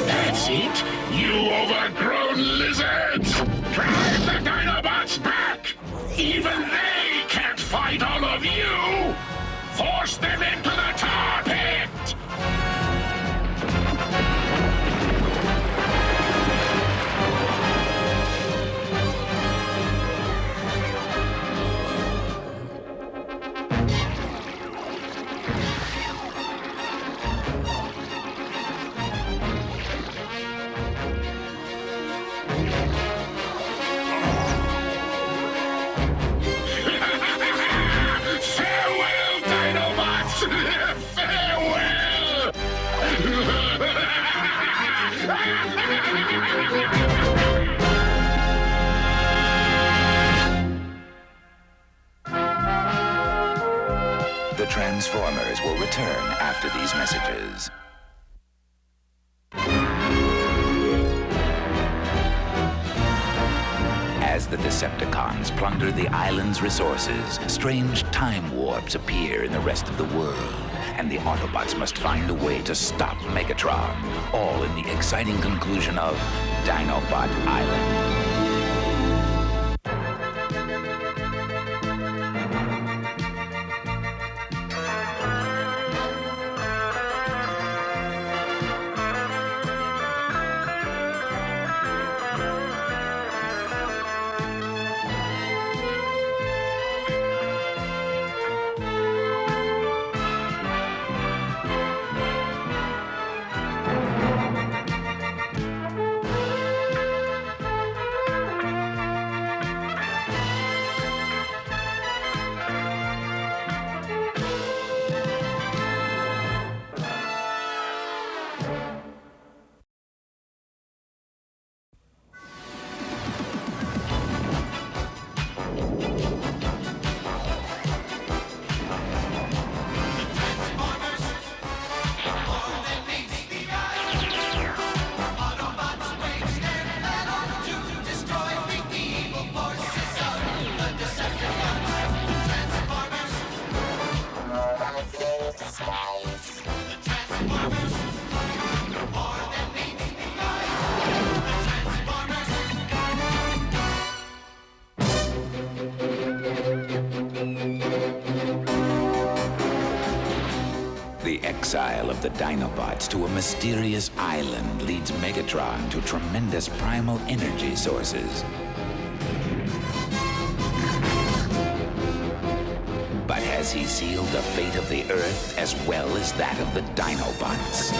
That's it, you overgrown lizards! Drive the Dinobots back! Even they can't fight all of you! Force them into the tar pit! Farewell, Dinobots! Farewell! The Transformers will return after these messages. As the Decepticons plunder the island's resources, strange time warps appear in the rest of the world, and the Autobots must find a way to stop Megatron, all in the exciting conclusion of Dinobot Island. The exile of the Dinobots to a mysterious island leads Megatron to tremendous primal energy sources. But has he sealed the fate of the Earth as well as that of the Dinobots?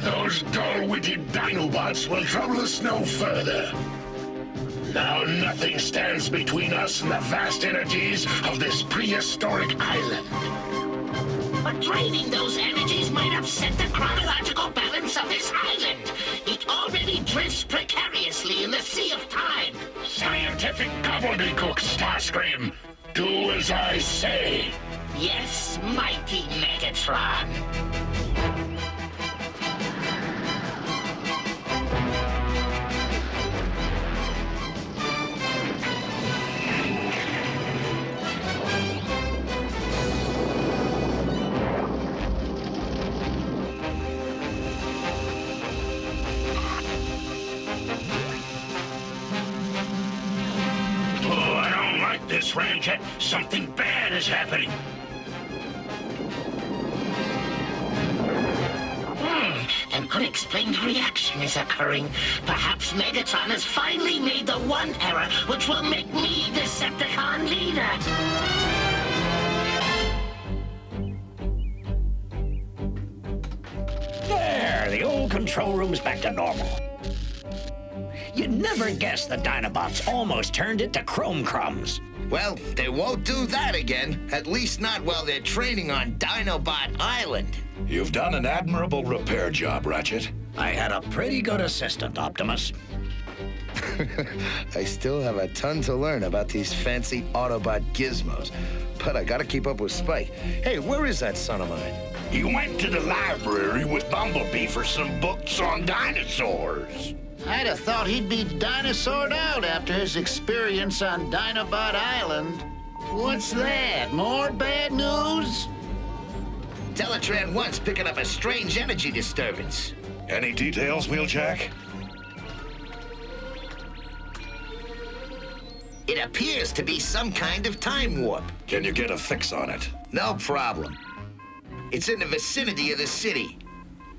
Those dull-witted Dinobots will trouble us no further. Now nothing stands between us and the vast energies of this prehistoric island. But draining those energies might upset the chronological balance of this island. It already drifts precariously in the sea of time. Scientific gobbledygook, Starscream. Do as I say. Yes, mighty Megatron. This Ramjet, something bad is happening. An unexplained reaction is occurring. Perhaps Megatron has finally made the one error which will make me Decepticon leader. There, the old control room's back to normal. You'd never guess the Dinobots almost turned it to chrome crumbs. Well, they won't do that again. At least not while they're training on Dinobot Island. You've done an admirable repair job, Ratchet. I had a pretty good assistant, Optimus. I still have a ton to learn about these fancy Autobot gizmos, but I gotta keep up with Spike. Hey, where is that son of mine? He went to the library with Bumblebee for some books on dinosaurs. I'd have thought he'd be dinosaured out after his experience on Dinobot Island. What's that? More bad news? Teletran 1's picking up a strange energy disturbance. Any details, Wheeljack? It appears to be some kind of time warp. Can you get a fix on it? No problem. It's in the vicinity of the city,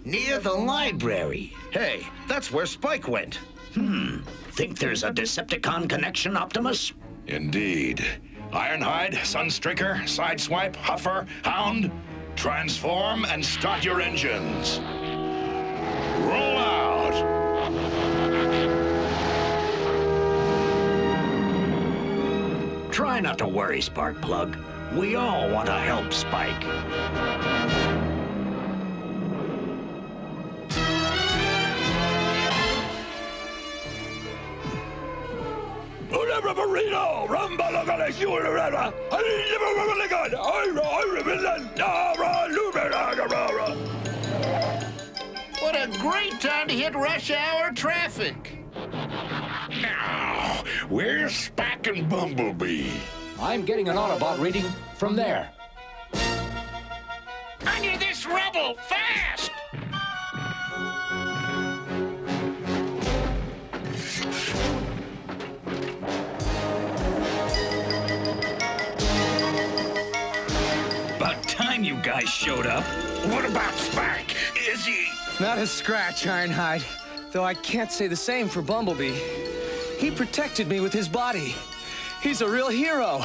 near the library. Hey, that's where Spike went. Think there's a Decepticon connection, Optimus? Indeed. Ironhide, Sunstreaker, Sideswipe, Huffer, Hound, transform and start your engines. Roll out! Try not to worry, Sparkplug. We all want to help Spike. What a great time to hit rush hour traffic. Now, where's Spike and Bumblebee? I'm getting an Autobot reading from there. Under this rubble, fast! About time you guys showed up. What about Spike? Is he... Not a scratch, Ironhide. Though I can't say the same for Bumblebee. He protected me with his body. He's a real hero.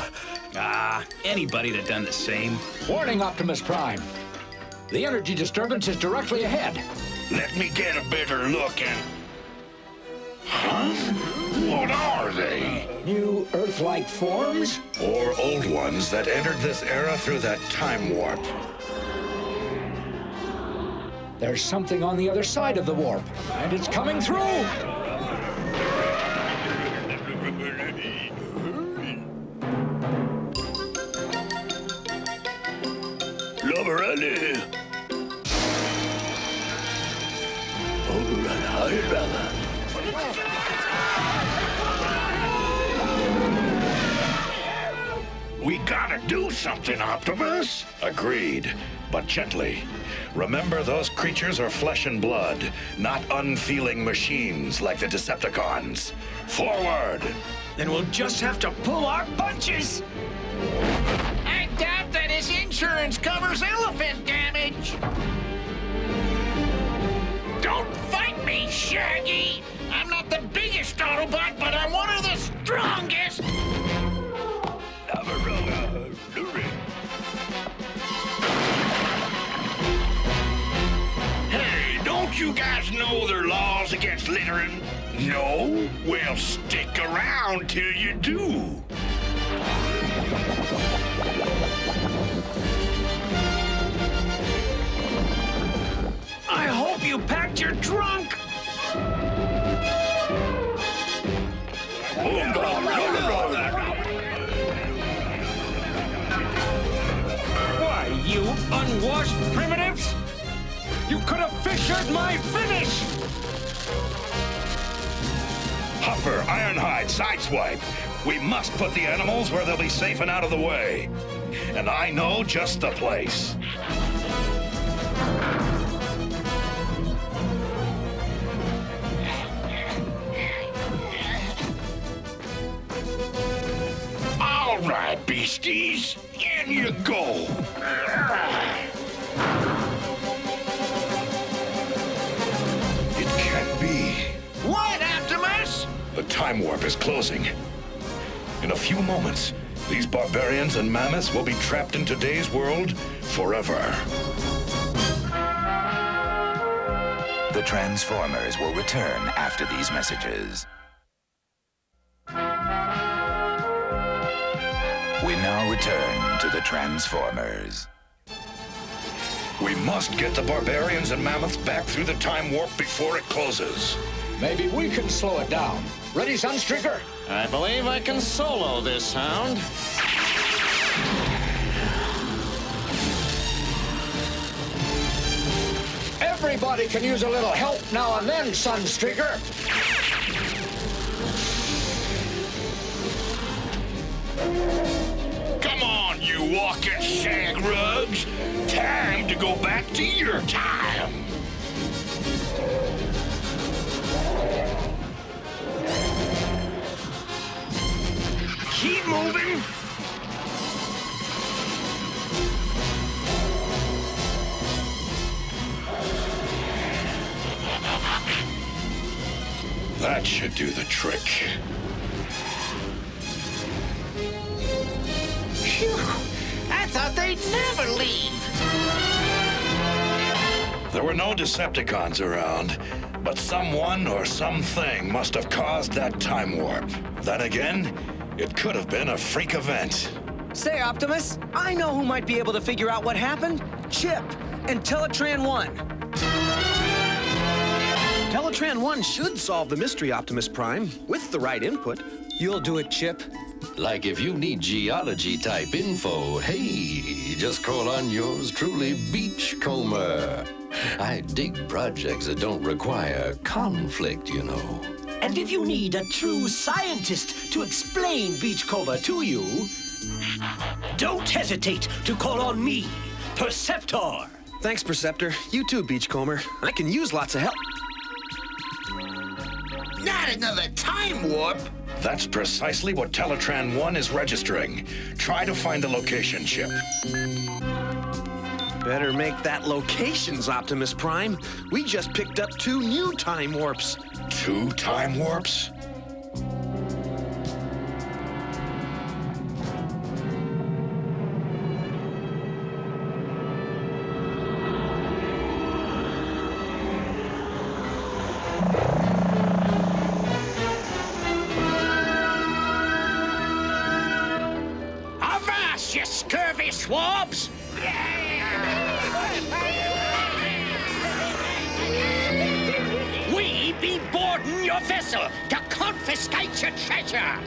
Anybody'd have done the same. Warning, Optimus Prime. The energy disturbance is directly ahead. Let me get a better look and... Huh? What are they? New Earth-like forms? Or old ones that entered this era through that time warp. There's something on the other side of the warp, and it's coming through! We gotta do something, Optimus. Agreed, but gently. Remember, those creatures are flesh and blood, not unfeeling machines like the Decepticons. Forward! Then we'll just have to pull our punches! I doubt that his insurance covers elephant damage. Don't fight me, Shaggy! I'm not the biggest Autobot, but I'm one of the strongest! Hey, don't you guys know there are laws against littering? No? Well, stick around till you do. I hope you packed your trunk! Why, you unwashed primitives? You could have fissured my finish! Huffer, Ironhide, Sideswipe. We must put the animals where they'll be safe and out of the way. And I know just the place. All right, beasties, in you go. It can't be. What, Optimus? The time warp is closing. In a few moments, these barbarians and mammoths will be trapped in today's world forever. The Transformers will return after these messages. return to the Transformers. We must get the barbarians and mammoths back through the time warp before it closes. Maybe we can slow it down. Ready, Sunstreaker? I believe I can solo this hound. Everybody can use a little help now and then, Sunstreaker. Come on, you walking shag rugs. Time to go back to your time. Keep moving. That should do the trick. Phew! I thought they'd never leave. There were no Decepticons around, but someone or something must have caused that time warp. Then again, it could have been a freak event. Say, Optimus, I know who might be able to figure out what happened. Chip and Teletran 1. Teletran 1 should solve the mystery, Optimus Prime, with the right input. You'll do it, Chip. Like if you need geology-type info, hey, just call on yours truly, Beachcomber. I dig projects that don't require conflict, you know. And if you need a true scientist to explain Beachcomber to you, don't hesitate to call on me, Perceptor. Thanks, Perceptor. You too, Beachcomber. I can use lots of help. Not another time warp! That's precisely what Teletran 1 is registering. Try to find the location, Chip. Better make that locations, Optimus Prime. We just picked up 2 new time warps. 2 time warps? Avast, you scurvy swabs! We be boarding your vessel to confiscate your treasure!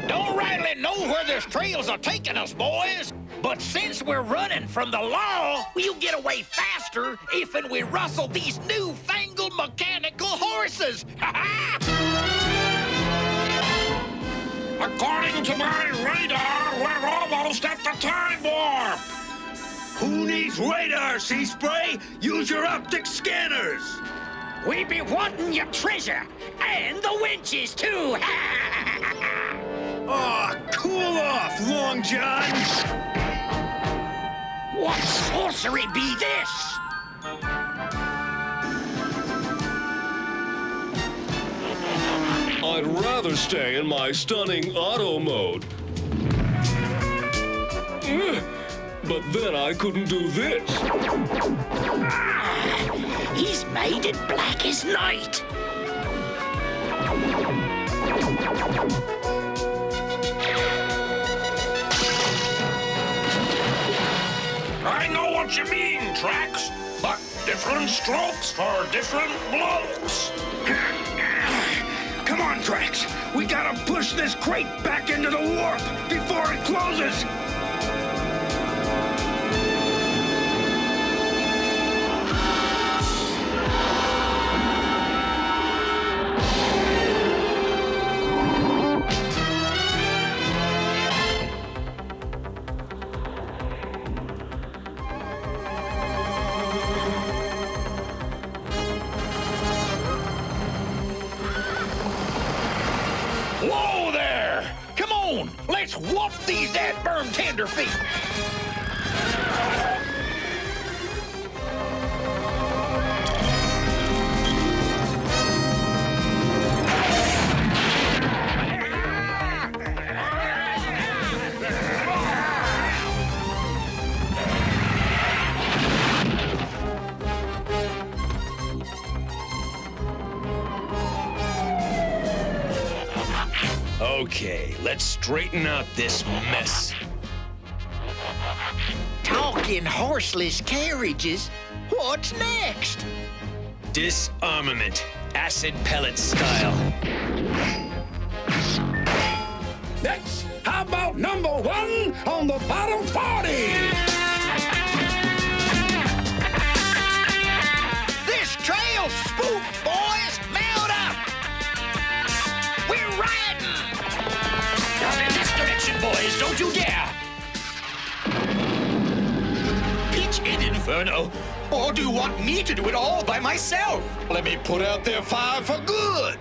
Don't rightly know where this trails are taking us, boys. But since we're running from the law, we'll get away faster if and we rustle these newfangled mechanical horses. According to my radar, we're almost at the time warp. Who needs radar, Sea Spray? Use your optic scanners. We be wanting your treasure and the winches too. Oh, cool off, Long John. What sorcery be this? I'd rather stay in my stunning auto mode. But then I couldn't do this. He's made it black as night. I know what you mean, Trax, but different strokes for different blokes. Come on, Trax. We gotta push this crate back into the warp before it closes. Whoa there! Come on, let's whoop these dead burn tenderfeet! Okay, let's straighten out this mess. Talking horseless carriages? What's next? Disarmament, acid pellet style. Next, how about number 1 on the bottom 40? This trail's spooked, boys! Mount up! We're riding! Not in this direction, boys, don't you dare! Pitch in Inferno, or do you want me to do it all by myself? Let me put out their fire for good.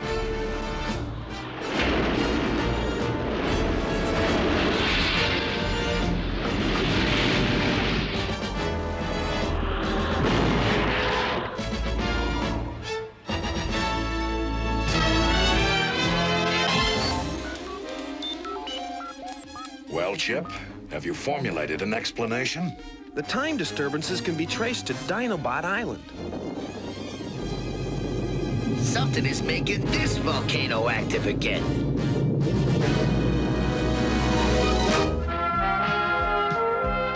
Well, Chip, have you formulated an explanation? The time disturbances can be traced to Dinobot Island. Something is making this volcano active again.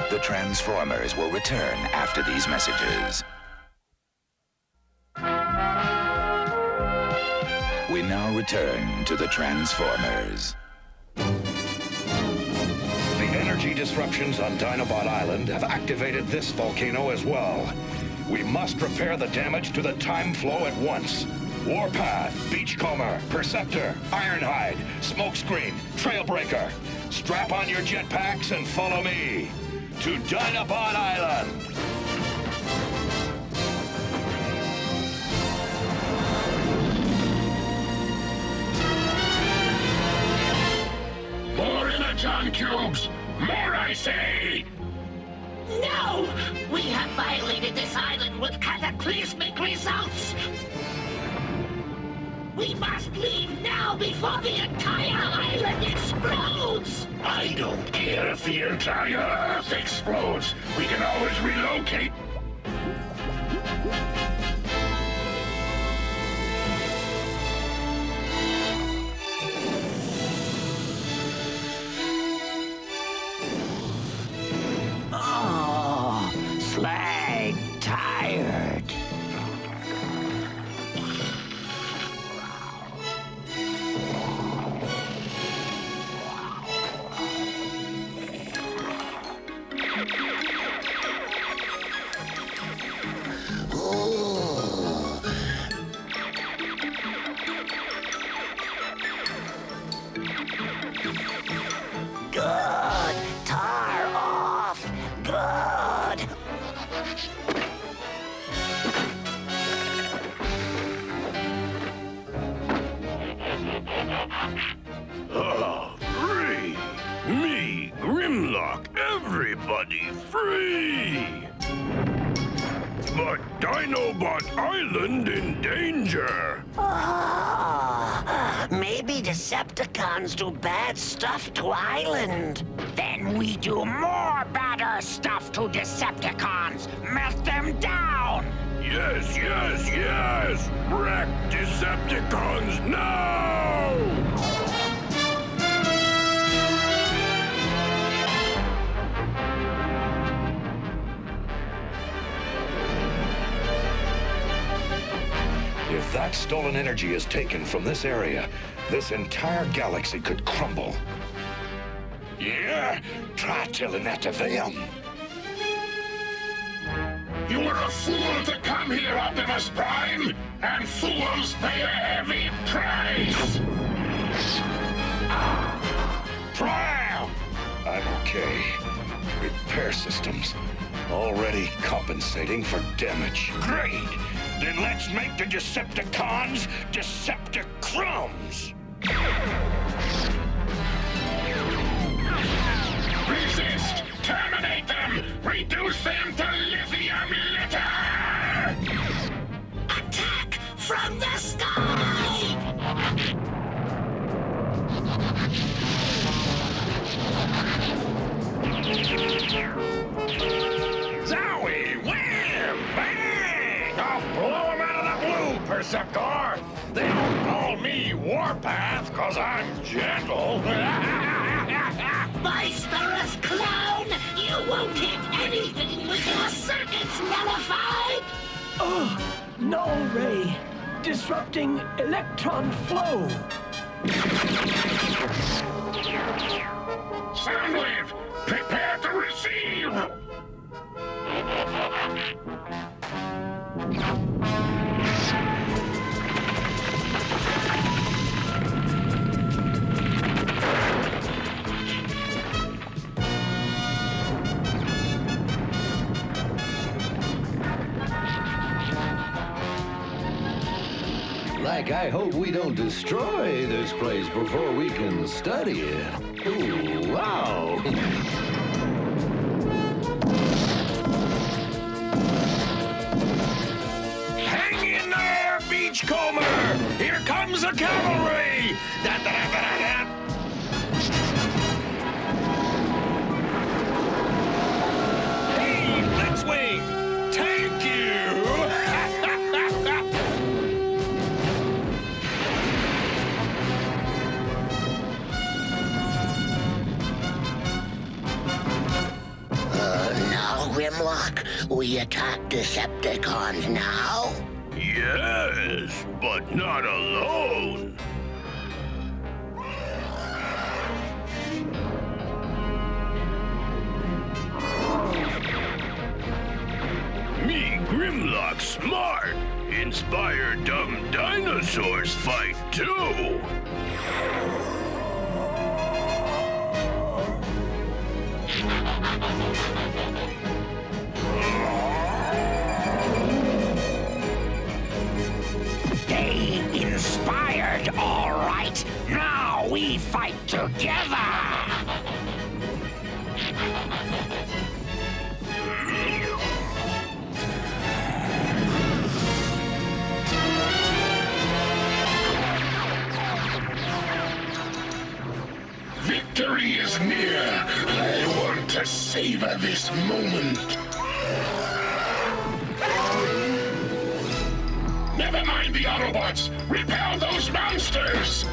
The Transformers will return after these messages. We now return to the Transformers. The energy disruptions on Dinobot Island have activated this volcano as well. We must repair the damage to the time flow at once. Warpath, Beachcomber, Perceptor, Ironhide, Smokescreen, Trailbreaker. Strap on your jetpacks and follow me to Dinobot Island. More Energon cubes! More, I say! No! We have violated this island with cataclysmic results! We must leave now before the entire island explodes! I don't care if the entire Earth explodes. We can always relocate. Oh, slag tired. Good. Tar off. Good. Free! Me, Grimlock, everybody free! But Dinobot Island in danger! Maybe Decepticons do bad stuff to Island. Then we do more badder stuff to Decepticons! Melt them down! Yes, yes, yes! Wreck Decepticons now! If that stolen energy is taken from this area, this entire galaxy could crumble. Yeah? Try telling that to them. You were a fool to come here, Optimus Prime! And fools pay a heavy price! Prime! I'm okay. Repair systems already compensating for damage. Great! Then let's make the Decepticons Decepticrums! Resist! Terminate them! Reduce them to lithium litter! Attack from the sky! Zowie! Wham! Bang! I'll blow him out of the blue, Perceptor! They don't call me Warpath because I'm gentle. Boisterous clown! You won't hit anything with your circuits nullified! Oh, null ray. Disrupting electron flow. Soundwave, prepare to receive! Like, I hope we don't destroy this place before we can study it. Ooh, wow. Hang in there, Beachcomber! Here comes the cavalry! Hey, Blitzwing! Thank you! Now, Grimlock, we attack Decepticons now? Yes, but not alone. Me, Grimlock, smart. Inspire dumb dinosaurs fight too. They inspired, all right. Now we fight together. Victory is near. I want to savor this moment. Never mind the Autobots. Repel those monsters.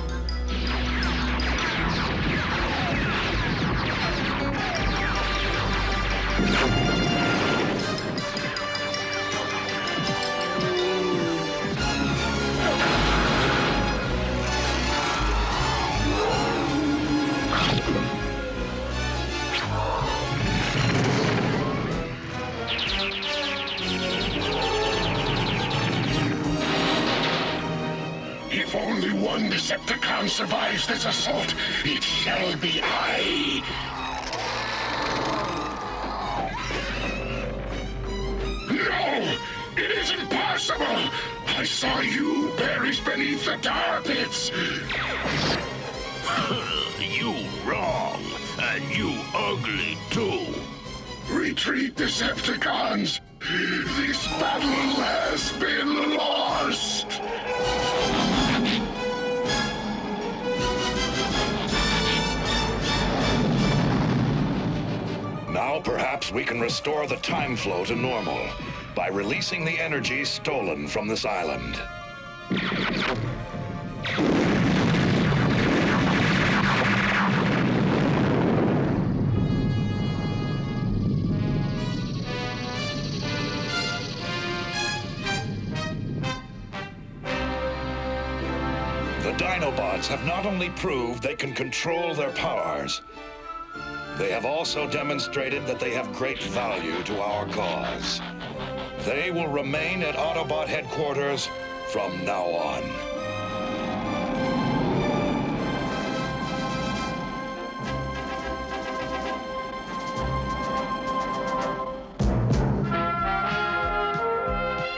If only one Decepticon survives this assault, it shall be I. No! It is impossible! I saw you buried beneath the tar pits! You wrong, and you ugly too. Retreat, Decepticons! This battle has been lost! Now perhaps we can restore the time flow to normal by releasing the energy stolen from this island. The Dinobots have not only proved they can control their powers, they have also demonstrated that they have great value to our cause. They will remain at Autobot headquarters from now on.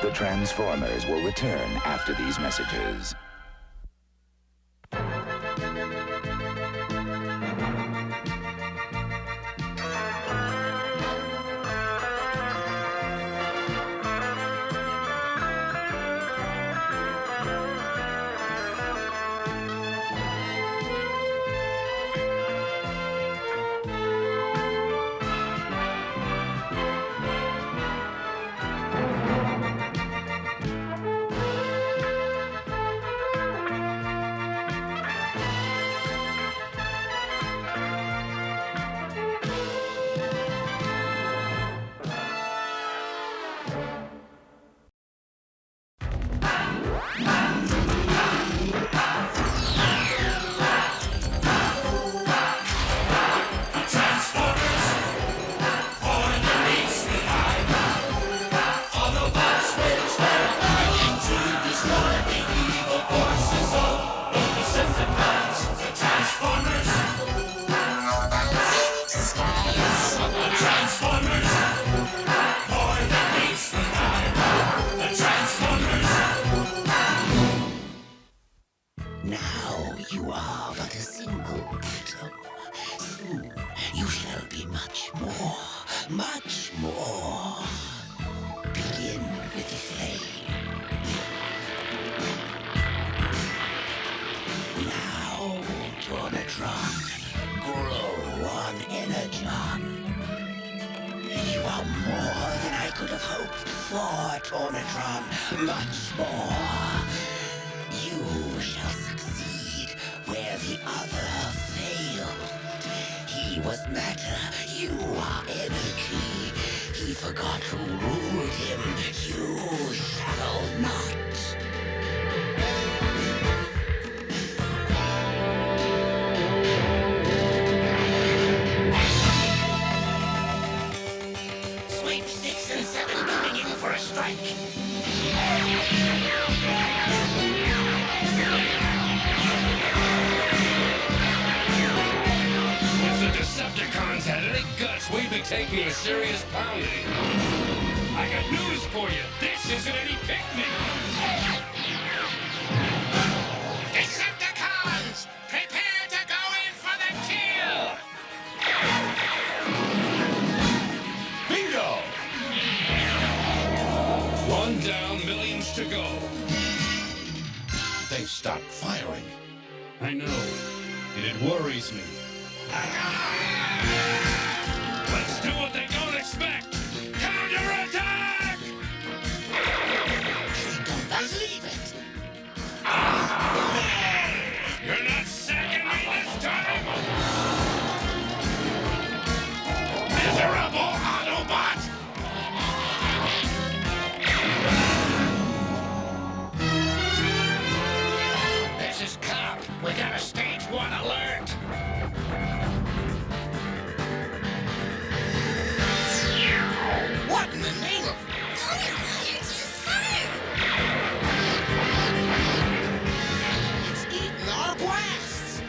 The Transformers will return after these messages. before, Tornatron, much more. You shall succeed where the other failed. He was matter, you are energy. He forgot who ruled him. You shall not. Sweep 6 and 7 coming in for a strike. If the Decepticons had any guts, we'd be taking a serious pounding. I got news for you. This isn't any picnic. Decepticons, prepare to go in for the kill! Bingo! One down, millions to go. They've stopped firing. I know, and it worries me. Let's do what they don't expect. Counterattack! They don't believe it. You're not sacking me this time! Miserable Autobot! This is Cop. We got a stage 1 alert. What in the name of... It's eating our blasts!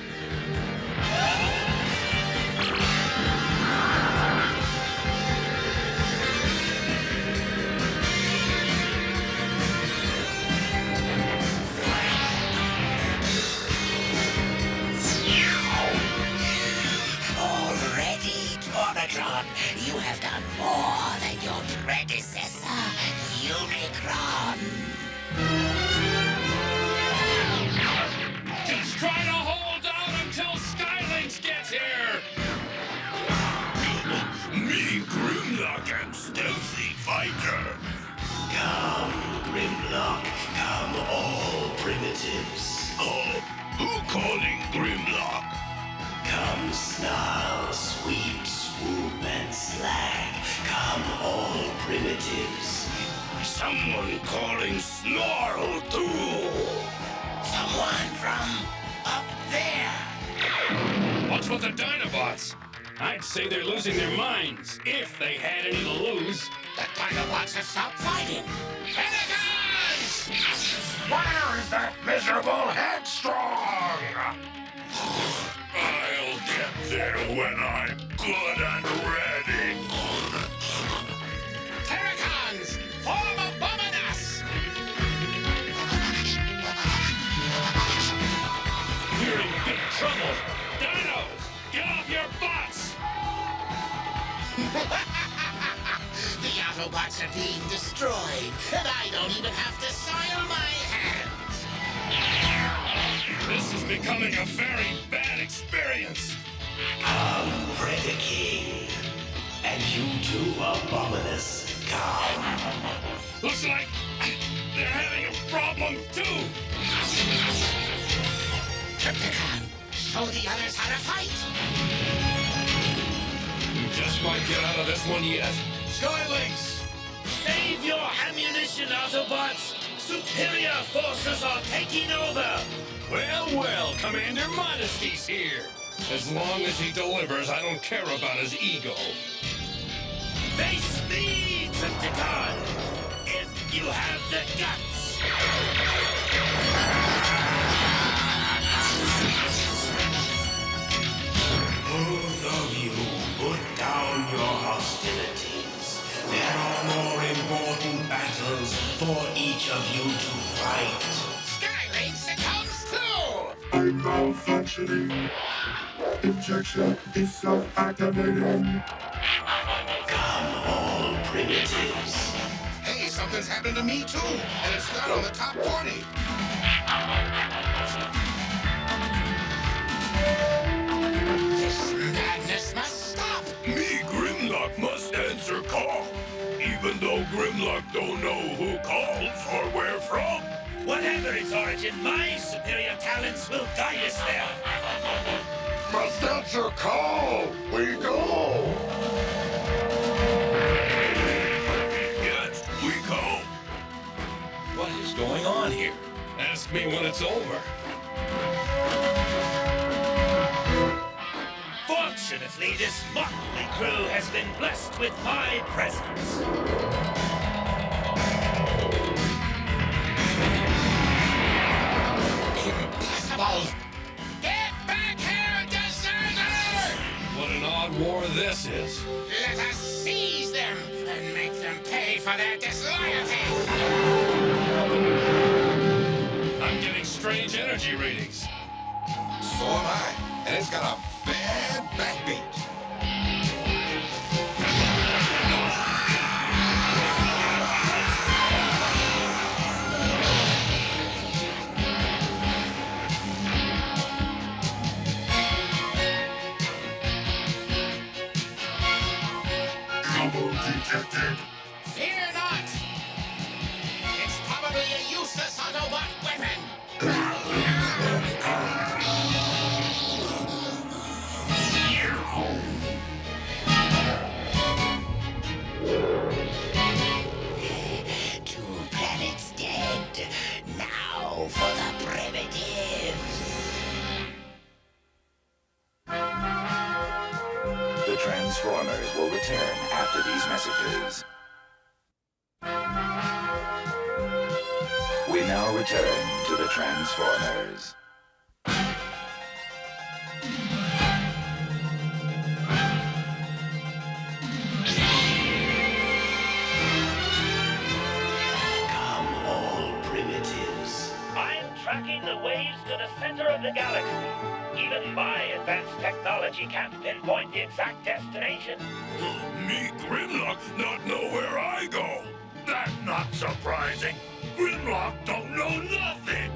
Already, Tornatron, you have done more than your predecessor, Unicron. Just try to hold out until Skylynx gets here! Me, Grimlock, and Stealthy Fighter. Come, Grimlock, come all primitives. Oh, who calling Grimlock? Come Snarl, Sweep, Swoop, and Slag. Come all primitives. Someone calling Snarl, too. Someone from up there. What's with the Dinobots? I'd say they're losing their minds, if they had any to lose. The Dinobots have stopped fighting. Renegades! Where is that miserable Headstrong? I'll get there when I'm good and ready. Terracons, form above us! We're in big trouble. Dinos, get off your butts! The Autobots are being destroyed, and I don't even have to soil my hands. This is becoming a very bad experience. Come, Predaking. And you too, Abominus. Come. Looks like they're having a problem, too. Trypticon, show the others how to fight. You just might get out of this one yet. Skylynx! Save your ammunition, Autobots! Superior forces are taking over! Well, well, Commander Modesty's here. As long as he delivers, I don't care about his ego. Face me, Trypticon! If you have the guts! Both of you, put down your hostilities. There are more important battles for each of you to fight. Skylynx succumbs too! I'm malfunctioning. Injection is self-activating. Come all primitives. Hey, something's happened to me too, and it's not on the top 20. This madness must stop. Me, Grimlock, must answer call. Even Even though Grimlock don't know who calls or where from. Whatever its origin, my superior talents will guide us there. But that's a call. We go. Yes, we go. What is going on here? Ask me when it's over. Fortunately, this motley crew has been blessed with my presence. Impossible! Get back here, deserter! What an odd war this is. Let us seize them and make them pay for their disloyalty! I'm getting strange energy readings. So am I, and it's got a bad backbeat. Trouble detected. Fear not! It's probably a useless Autobot weapon! Two planets dead. Now for the primitives. The Transformers will return after these messages. We now return to the Transformers. Come all primitives. I'm tracking the waves to the center of the galaxy. Even my advanced technology can't pinpoint the exact destination. Me, Grimlock, not know where I go. That's not surprising. Grimlock don't know nothing.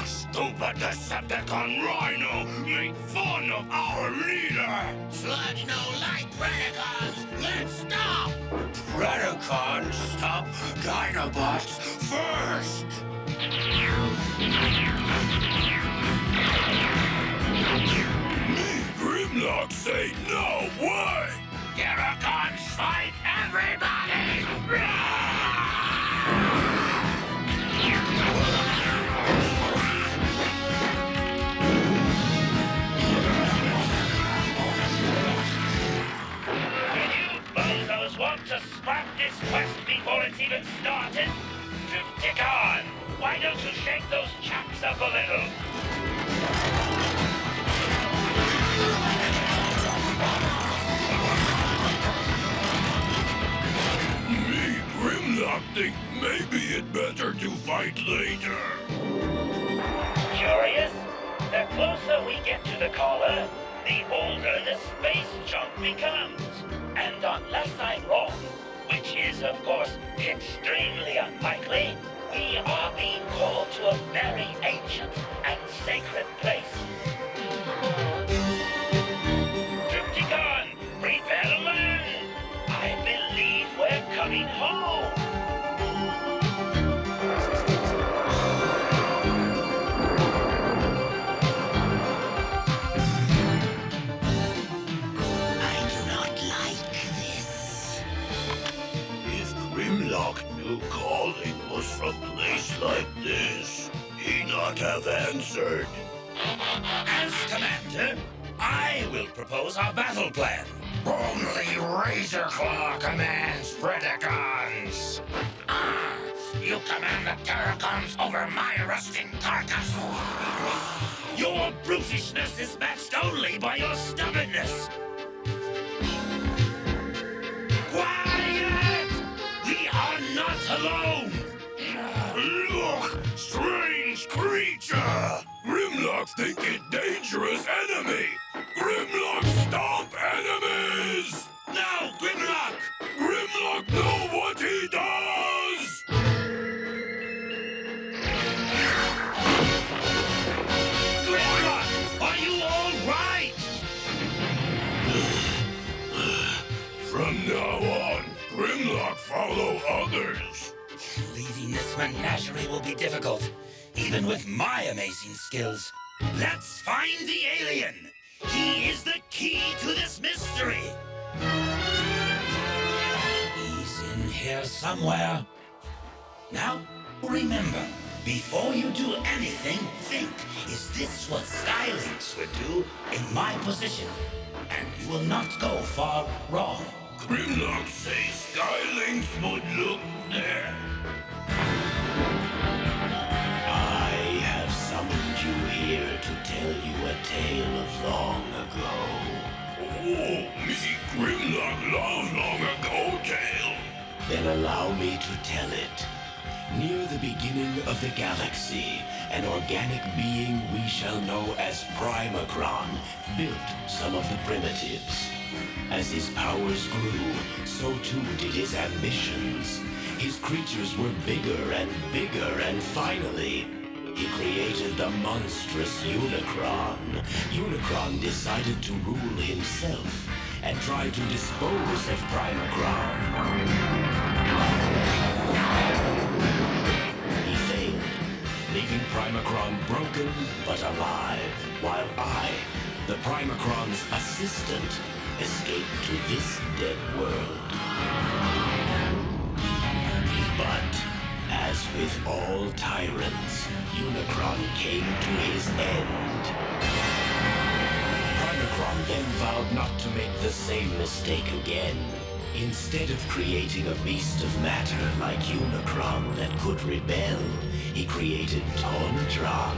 Stupid Decepticon Rhino make fun of our leader. Sludge no light, Predacons! Let's stop! Predacons stop Dinobots first. Me, Grimlock, say no way. Deracons fight everybody! You bozos want to scrap this quest before it's even started? Decepticon, why don't you shake those chaps up a little? Me, Grimlock, think maybe it better to fight later. Curious? The closer we get to the collar, the older the space junk becomes. And unless I'm wrong, which is, of course, extremely unlikely, we are being called to a very ancient and sacred place. Triptychon, prepare to land! I believe we're coming home! I do not like this. If Grimlock knew calling was from place like this, he not have answered. As commander, I will propose our battle plan. Only Razor Claw commands Predacons! You command the Terracons over my rusting carcass! Your brutishness is matched only by your stubbornness. Quiet! We are not alone! Look, strange creature! Grimlock think it dangerous enemy! Grimlock stomp enemies! No, Grimlock! Grimlock know what he does! Grimlock, are you all right? From now on, Grimlock follow Leading this menagerie will be difficult, even with my amazing skills. Let's find the alien. He is the key to this mystery. He's in here somewhere. Now, remember, before you do anything, think, is this what Skylynx would do in my position? And you will not go far wrong. Grimlock says Skylynx would look there. I have summoned you here to tell you a tale of long ago. Oh, me Grimlock long ago tale. Then allow me to tell it. Near the beginning of the galaxy, an organic being we shall know as Primacron built some of the primitives. As his powers grew, so too did his ambitions. His creatures were bigger, and finally, he created the monstrous Unicron. Unicron decided to rule himself and tried to dispose of Primacron. He failed, leaving Primacron broken but alive, while I, the Primacron's assistant, escaped to this dead world. But, as with all tyrants, Unicron came to his end. Primacron then vowed not to make the same mistake again. Instead of creating a beast of matter like Unicron that could rebel, he created Tawntron,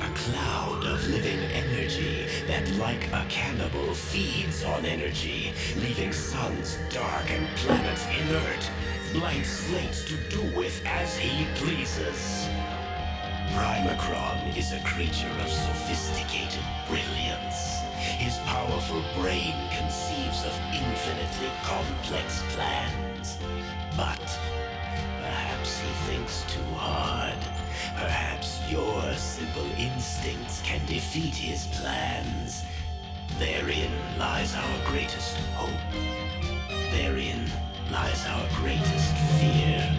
a cloud of living energy that, like a cannibal, feeds on energy, leaving suns dark and planets inert, blank slates to do with as he pleases. Primacron is a creature of sophisticated brilliance. His powerful brain conceives of infinitely complex plans. But perhaps he thinks too hard. Perhaps your simple instincts can defeat his plans. Therein lies our greatest hope. Therein lies our greatest fear.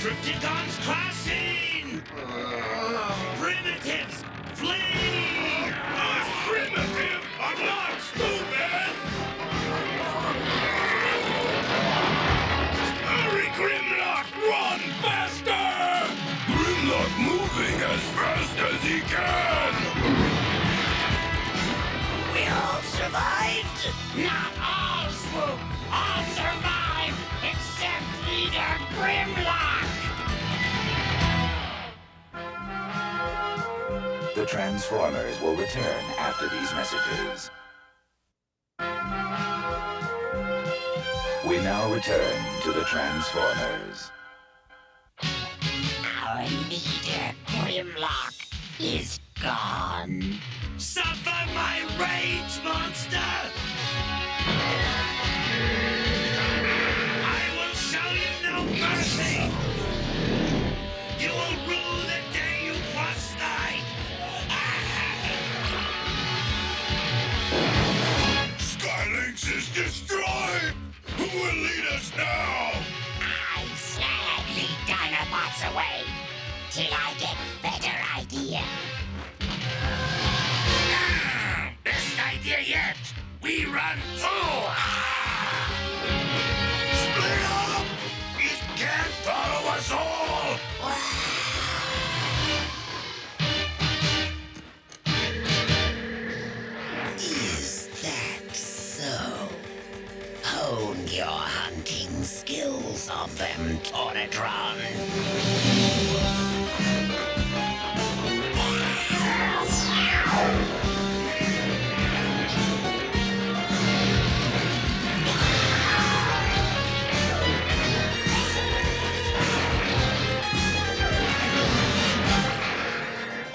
Triptychons crashing! Primitives, flee! Us primitive are not stupid! Hurry, Grimlock, run faster! Grimlock moving as fast as he can! We all survived! Not all, Swoop! All survived, except Leader Grimlock! The Transformers will return after these messages. We now return to the Transformers. Our leader, Grimlock, is gone. Suffer my rage, monster! I will show you no mercy! You will rue the day you cross night! Skylynx is destroyed! Who will lead us now? I said lead Dinobots away till I get a better idea. Best idea yet! We run too! Split up! It can't follow us all! Is that so? Hone your hunting skills on them, Tornatron.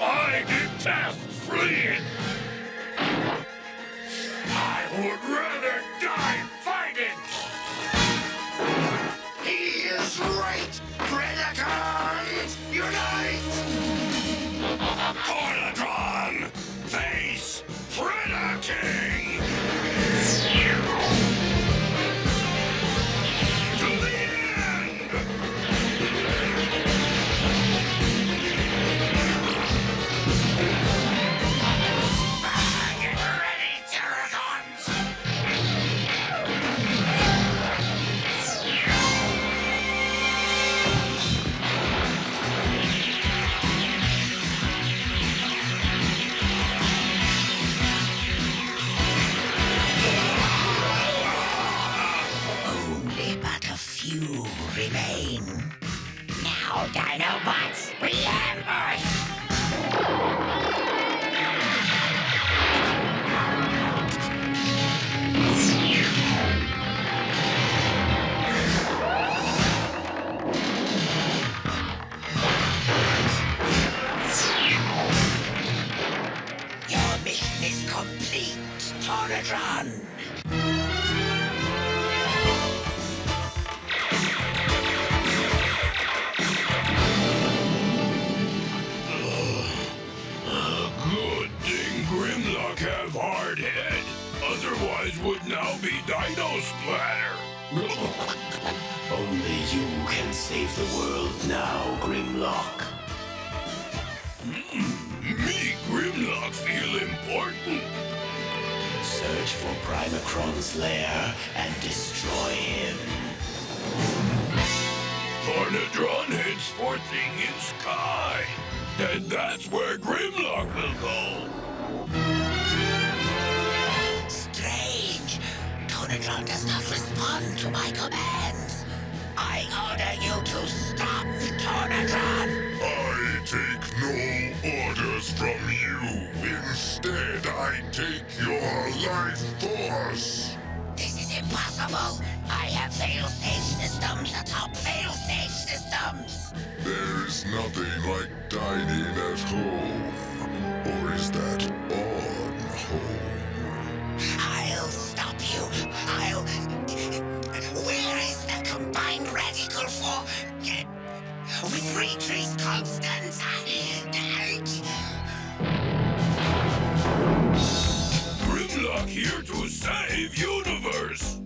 I detest fleeing! I would rather die fighting. He is right! Predacons, unite! Portatron, face Predaking! To the end! Get ready, Terragons! Only but a few remain. Now, Dinobots, re-ambush! Your mission is complete, Tornadron. Good thing Grimlock have hard head. Otherwise would now be Dino Splatter. Only you can save the world now, Grimlock. Me, Grimlock, feel important. Search for Primacron's lair and destroy him. Tornadron heads for thing in sky. And that's where Grimlock will go. Strange. Tornadron does not respond to my commands. I order you to stop, Tornadron. I take no orders from you. Instead, I take your life force. This is impossible. I have fail-safe systems atop fail-safe systems. There's nothing like dining at home. Or is that on home? I'll stop you. Where is the combined radical for... with Retree's constants? Grimlock here to save universe.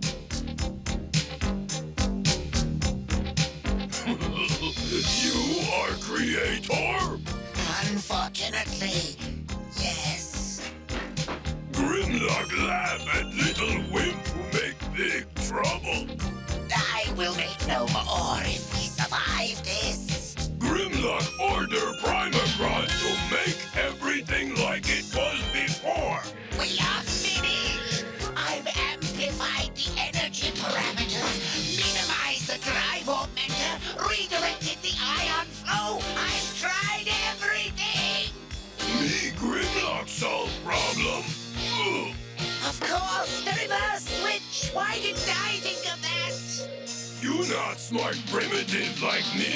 You are creator? Unfortunately, yes. Grimlock laugh at little wimp who make big trouble. I will make no more if we survive this. Grimlock order Primacron to make everything like it was before. We are finished. I've amplified the energy parameters, minimized the drive augmenter, redirected the ion flow. I've tried everything. Me, Grimlock, solve problem. Ugh. Of course, the reverse switch. Why didn't I think of that? You not smart primitive like me.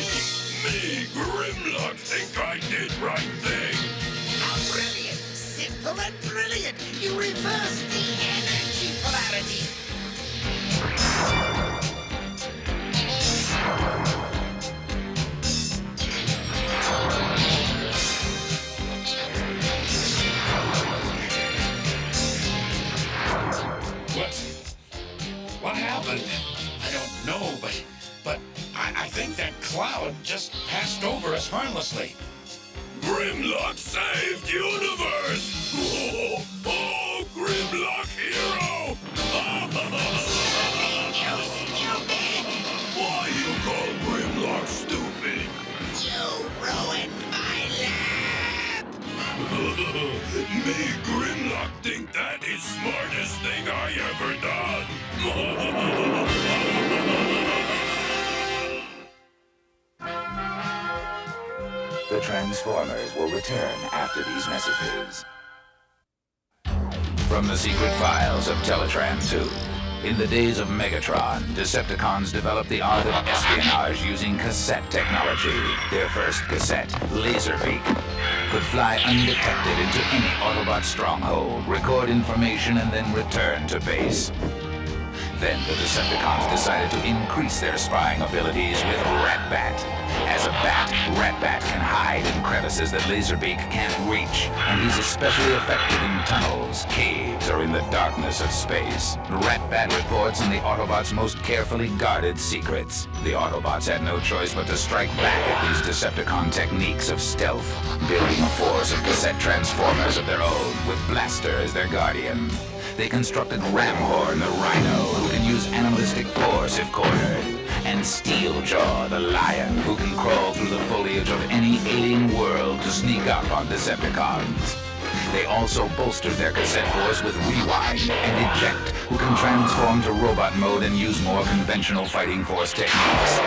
Me, Grimlock, think I did right thing. How brilliant. Simple and brilliant. You reversed the energy polarity. What happened? I don't know, but I think that cloud just passed over us harmlessly. Grimlock saved universe! Oh, oh Grimlock hero! Why you call Grimlock stupid? You ruined my lab! Me, Grimlock, think that is smartest thing I ever done. The Transformers will return after these messages. From the secret files of Teletran 2, In the days of Megatron, Decepticons developed the art of espionage using cassette technology. Their first cassette, Laserbeak, could fly undetected into any Autobot stronghold, record information, and then return to base. Then the Decepticons decided to increase their spying abilities with Rat-Bat. As a bat, Rat-Bat can hide in crevices that Laserbeak can't reach, and he's especially effective in tunnels, caves, or in the darkness of space. Rat-Bat reports in the Autobots' most carefully guarded secrets. The Autobots had no choice but to strike back at these Decepticon techniques of stealth, building a force of cassette transformers of their own, with Blaster as their guardian. They constructed Ramhorn, the Rhino, who can use animalistic force if cornered, and Steeljaw, the Lion, who can crawl through the foliage of any alien world to sneak up on Decepticons. They also bolstered their cassette force with Rewind and Eject, who can transform to robot mode and use more conventional fighting force techniques.